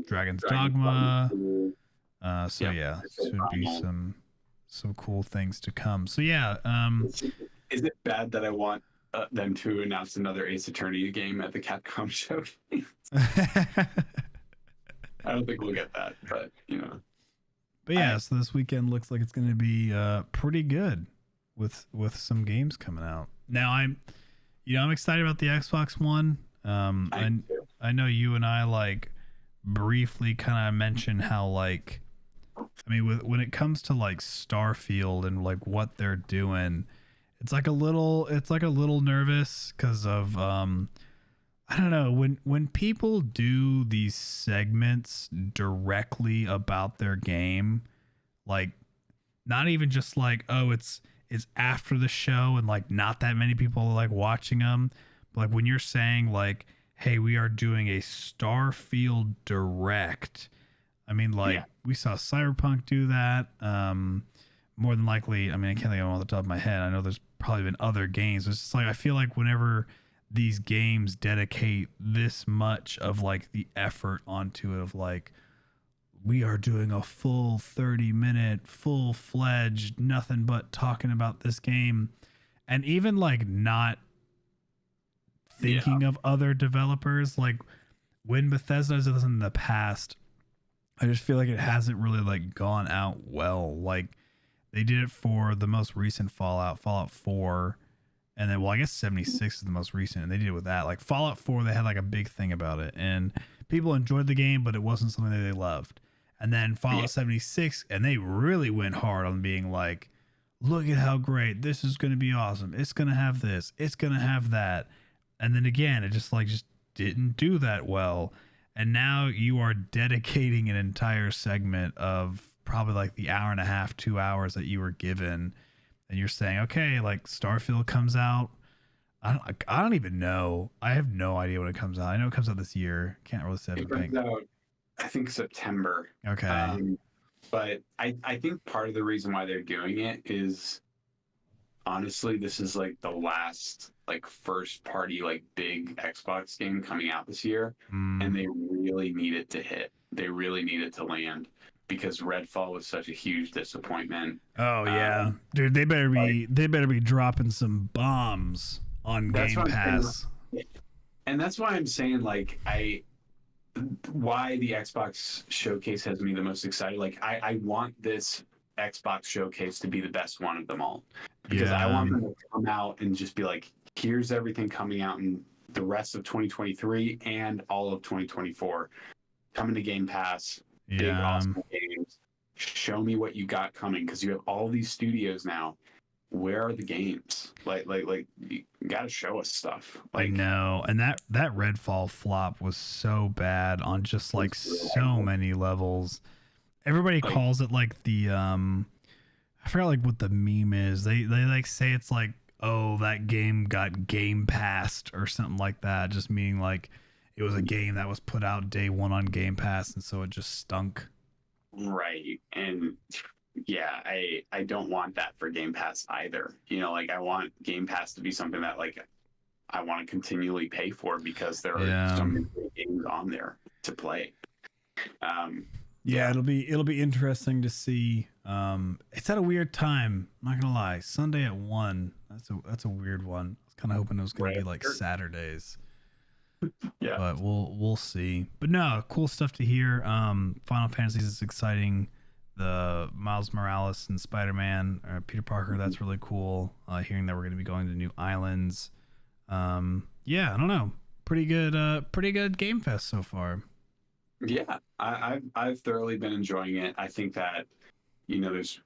Dragon's Dogma. Should be some cool things to come. So is it bad that I want them to announce another Ace Attorney game at the Capcom show? I don't think we'll get that, but But so this weekend looks like it's going to be pretty good with some games coming out. Now I'm excited about the Xbox One. I know you and I like briefly kind of mentioned how like, I mean, when it comes to like Starfield and like what they're doing, it's like a little nervous because of I don't know, when people do these segments directly about their game, like not even just like, oh, it's after the show and like not that many people are like watching them, but like when you're saying like, hey, we are doing a Starfield direct. I mean, like we saw Cyberpunk do that. More than likely, I mean, I can't think of them off the top of my head. I know there's probably been other games. It's just like I feel like whenever these games dedicate this much of like the effort onto it, of like, we are doing a full 30-minute, full-fledged, nothing but talking about this game, and even like not thinking of other developers, like when Bethesda does this in the past, I just feel like it hasn't really like gone out well. Like they did it for the most recent Fallout 4, and then, well, I guess 76 is the most recent, and they did it with that. Like Fallout 4, they had like a big thing about it, and people enjoyed the game, but it wasn't something that they loved. And then Fallout 76, and they really went hard on being like, look at how great, this is going to be awesome. It's going to have this, it's going to have that. And then again, it just didn't do that well. And now you are dedicating an entire segment of probably like the hour and a half, 2 hours that you were given. And you're saying, okay, like Starfield comes out. I don't even know. I have no idea when it comes out. I know it comes out this year. Can't really say. It comes out, I think, September. Okay. But I think part of the reason why they're doing it is, honestly, this is like the last like first party like big Xbox game coming out this year, and they really need it to hit. They really need it to land, because Redfall was such a huge disappointment. Oh yeah, dude, they better be dropping some bombs on Game Pass. And that's why I'm saying, like, why the Xbox showcase has me the most excited. Like, I want this Xbox showcase to be the best one of them all, because I want them to come out and just be like, here's everything coming out in the rest of 2023 and all of 2024 coming to Game Pass. Big awesome games. Show me what you got coming, because you have all these studios now. Where are the games? Like you gotta show us stuff. Like, I know, and that Redfall flop was so bad on just like so many levels. Everybody calls it like the I forgot like what the meme is. They like say it's like, oh, that game got Game Passed or something like that, just meaning like it was a game that was put out day one on Game Pass, and so it just stunk. Right. And yeah, I don't want that for Game Pass either. You know, like I want Game Pass to be something that like I want to continually pay for, because there are so many great games on there to play. It'll be interesting to see. It's at a weird time, I'm not gonna lie. Sunday at 1. That's a weird one. I was kind of hoping it was gonna be like Saturdays. Yeah, but we'll see. But no, cool stuff to hear. Final Fantasy is exciting. The Miles Morales and Spider-Man, Peter Parker, that's really cool. Hearing that we're going to be going to new islands. I don't know. Pretty good Game Fest so far. Yeah, I've thoroughly been enjoying it. I think that, you know, there's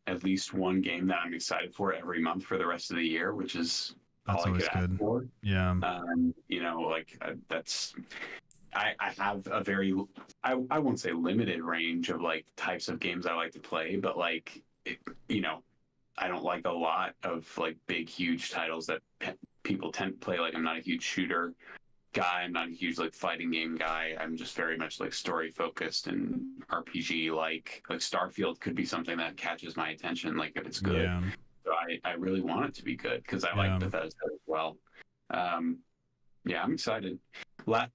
at least one game that I'm excited for every month for the rest of the year, which is that's all I always could ask good. for. Yeah. You know, like that's. I have a very, I won't say limited range of like types of games I like to play, but like, you know, I don't like a lot of like big, huge titles that people tend to play. Like, I'm not a huge shooter guy. I'm not a huge like fighting game guy. I'm just very much like story focused and RPG. Like Starfield could be something that catches my attention, like if it's good. Yeah. So I really want it to be good, because I like Bethesda as well. Yeah, I'm excited.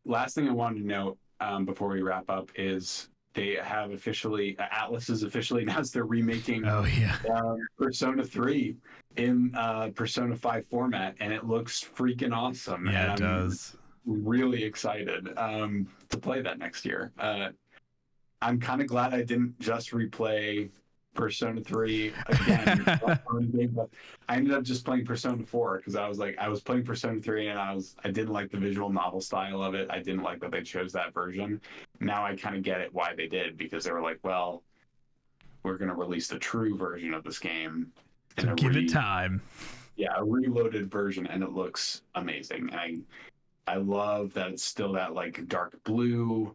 Last thing I wanted to note before we wrap up is they have officially, Atlas has officially announced they're remaking Persona 3 in Persona 5 format, and it looks freaking awesome. Yeah, and it does. Really excited to play that next year. I'm kind of glad I didn't just replay Persona 3 again. I ended up just playing Persona 4, because I was playing Persona 3 and I didn't like the visual novel style of it. I didn't like that they chose that version. Now I kind of get it why they did, because they were like, well, we're going to release the true version of this game. So give it time. Yeah, a reloaded version, and it looks amazing. I love that it's still that like dark blue,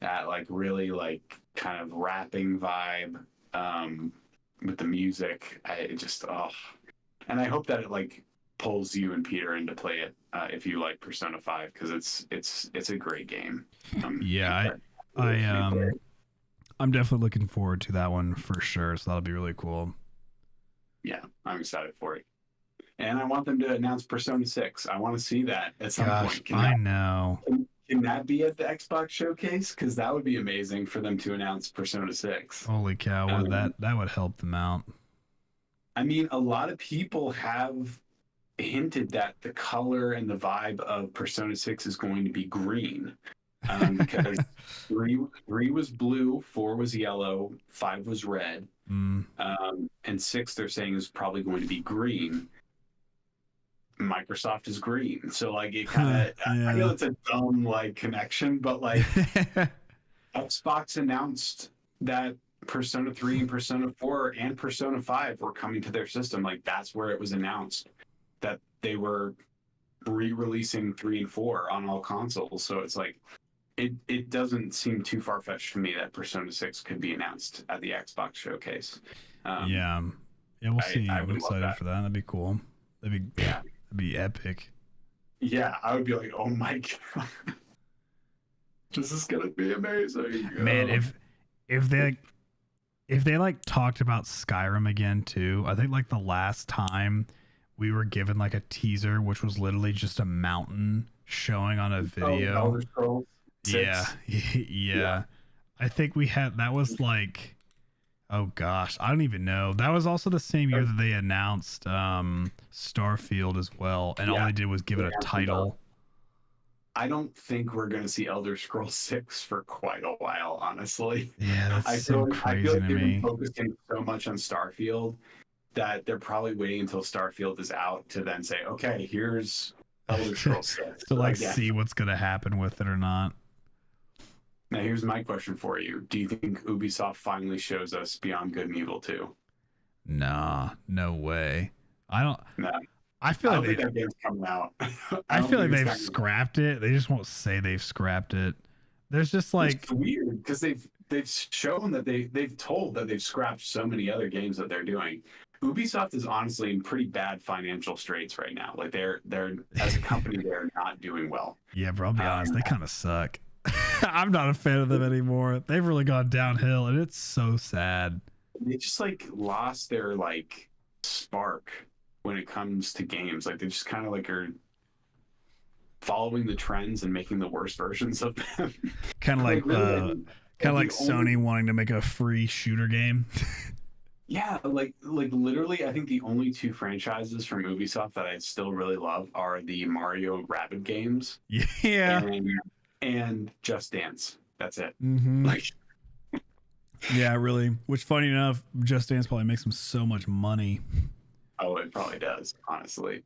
that like really like kind of rapping vibe with the music. I just and I hope that it like pulls you and Peter into play it if you like Persona 5 because it's a great game. Yeah, I'm definitely looking forward to that one for sure. So that'll be really cool. Yeah, I'm excited for it. And I want them to announce Persona 6. I want to see that at some Gosh, point. I know. Can that be at the Xbox showcase? Because that would be amazing for them to announce Persona 6. Holy cow, would that would help them out. I mean, a lot of people have hinted that the color and the vibe of Persona 6 is going to be green. Because three was blue, 4 was yellow, 5 was red, and 6 they're saying is probably going to be green. Microsoft is green, so like it kind of I know it's a dumb like connection, but like Xbox announced that Persona 3 and Persona 4 and Persona 5 were coming to their system. Like that's where it was announced that they were re-releasing 3 and 4 on all consoles. So it's like it doesn't seem too far-fetched to me that Persona 6 could be announced at the Xbox showcase. Yeah, we'll see. I'm excited for that. That'd be cool. That'd be epic. Yeah, I would be like, oh my god, this is gonna be amazing. Man, if they like talked about Skyrim again too, I think like the last time we were given like a teaser, which was literally just a mountain showing on a video. Elder Scrolls 6. Yeah. I think we had that was like, oh gosh, I don't even know. That was also the same year that they announced Starfield as well, and all they did was give it a title. I don't think we're going to see Elder Scrolls 6 for quite a while, honestly. Yeah, that's so crazy I feel like to they've me. been focusing so much on Starfield that they're probably waiting until Starfield is out to then say, okay, here's Elder Scrolls 6. To like see what's going to happen with it or not. Now, here's my question for you. Do you think Ubisoft finally shows us Beyond Good and Evil 2? Nah, no way. I don't. No. I feel like that game's coming out. I feel like they've scrapped it. They just won't say they've scrapped it. There's just like it's weird because they've shown that they've told that they've scrapped so many other games that they're doing. Ubisoft is honestly in pretty bad financial straits right now. Like they're as a company, they're not doing well. Yeah, bro. I'll be honest, they kind of suck. I'm not a fan of them anymore. They've really gone downhill, and it's so sad. They just like lost their like spark when it comes to games. Like they just kind of like are following the trends and making the worst versions of them. Kind of like Sony wanting to make a free shooter game. Yeah, like literally, I think the only 2 franchises from Ubisoft that I still really love are the Mario Rabbids games. Yeah. And Just Dance. That's it. Mm-hmm. Like, yeah, really. Which, funny enough, Just Dance probably makes them so much money. Oh, it probably does, honestly.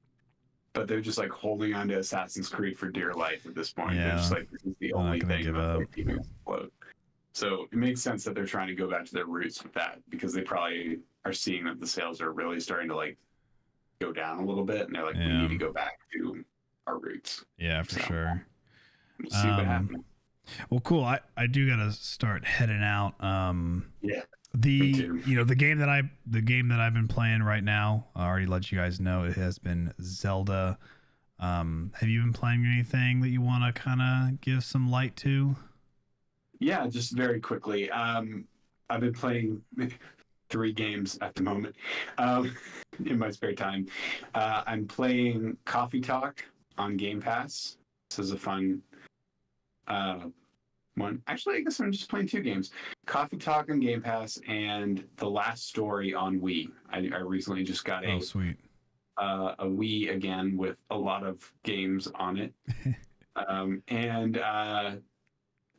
But they're just like holding on to Assassin's Creed for dear life at this point. Yeah. They're just like, this is the only thing give that's up. like, keeping us afloat. So it makes sense that they're trying to go back to their roots with that because they probably are seeing that the sales are really starting to like go down a little bit, and they're like, we need to go back to our roots. Yeah, for sure. We'll see what happens. Well, cool. I do gotta start heading out. Yeah. The game that I've been playing right now, I already let you guys know it has been Zelda. Have you been playing anything that you want to kind of give some light to? Yeah, just very quickly. I've been playing 3 games at the moment in my spare time. I'm playing Coffee Talk on Game Pass. This is a fun one. Actually, I guess I'm just playing 2 games. Coffee Talk on Game Pass and The Last Story on Wii. I recently just got a Wii again with a lot of games on it. And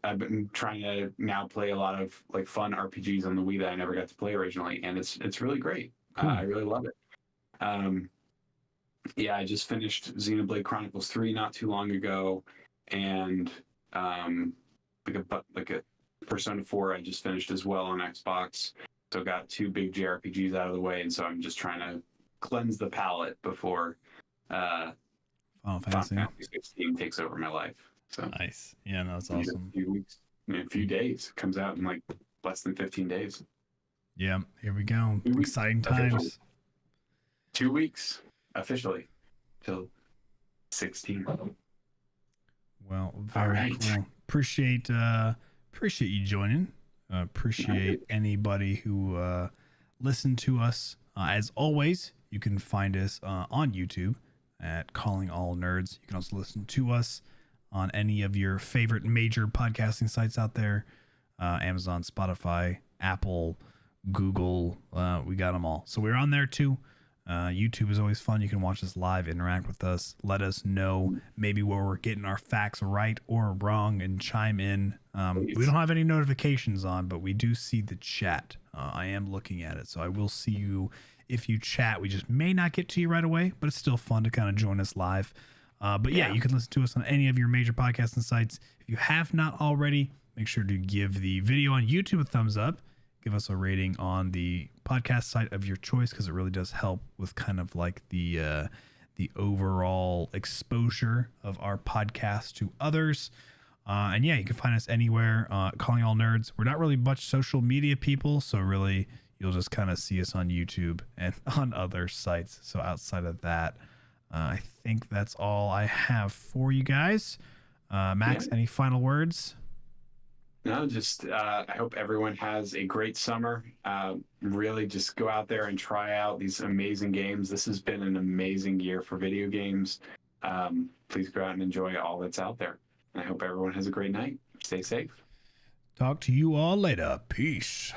I've been trying to now play a lot of like fun RPGs on the Wii that I never got to play originally, and it's really great. Cool. I really love it. Yeah, I just finished Xenoblade Chronicles 3 not too long ago, and like a Persona 4 I just finished as well on Xbox. So got 2 big JRPGs out of the way, and so I'm just trying to cleanse the palate before Final Final Fantasy. Fantasy 16 takes over my life. So Nice. Yeah, no, that's in awesome. a few weeks, in a few days, it comes out in like less than 15 days. Yeah, here we go. 2 weeks Exciting officially. times. 2 weeks officially till 16. Well, very right. cool. Appreciate you joining. Appreciate anybody who listened to us. As always, you can find us on YouTube at Calling All Nerds. You can also listen to us on any of your favorite major podcasting sites out there. Amazon, Spotify, Apple, Google. We got them all. So we're on there too. YouTube is always fun. You can watch us live, interact with us, let us know maybe where we're getting our facts right or wrong, and chime in. We don't have any notifications on, but we do see the chat. I am looking at it, so I will see you if you chat. We just may not get to you right away, but it's still fun to kind of join us live. But yeah, you can listen to us on any of your major podcasting sites. If you have not already, make sure to give the video on YouTube a thumbs up. Give us a rating on the podcast site of your choice, because it really does help with kind of like the overall exposure of our podcast to others. And yeah, you can find us anywhere, Calling All Nerds. We're not really much social media people, so really you'll just kind of see us on YouTube and on other sites. So outside of that, I think that's all I have for you guys. Max, any final words? No, just I hope everyone has a great summer. Really just go out there and try out these amazing games. This has been an amazing year for video games. Please go out and enjoy all that's out there. And I hope everyone has a great night. Stay safe. Talk to you all later. Peace.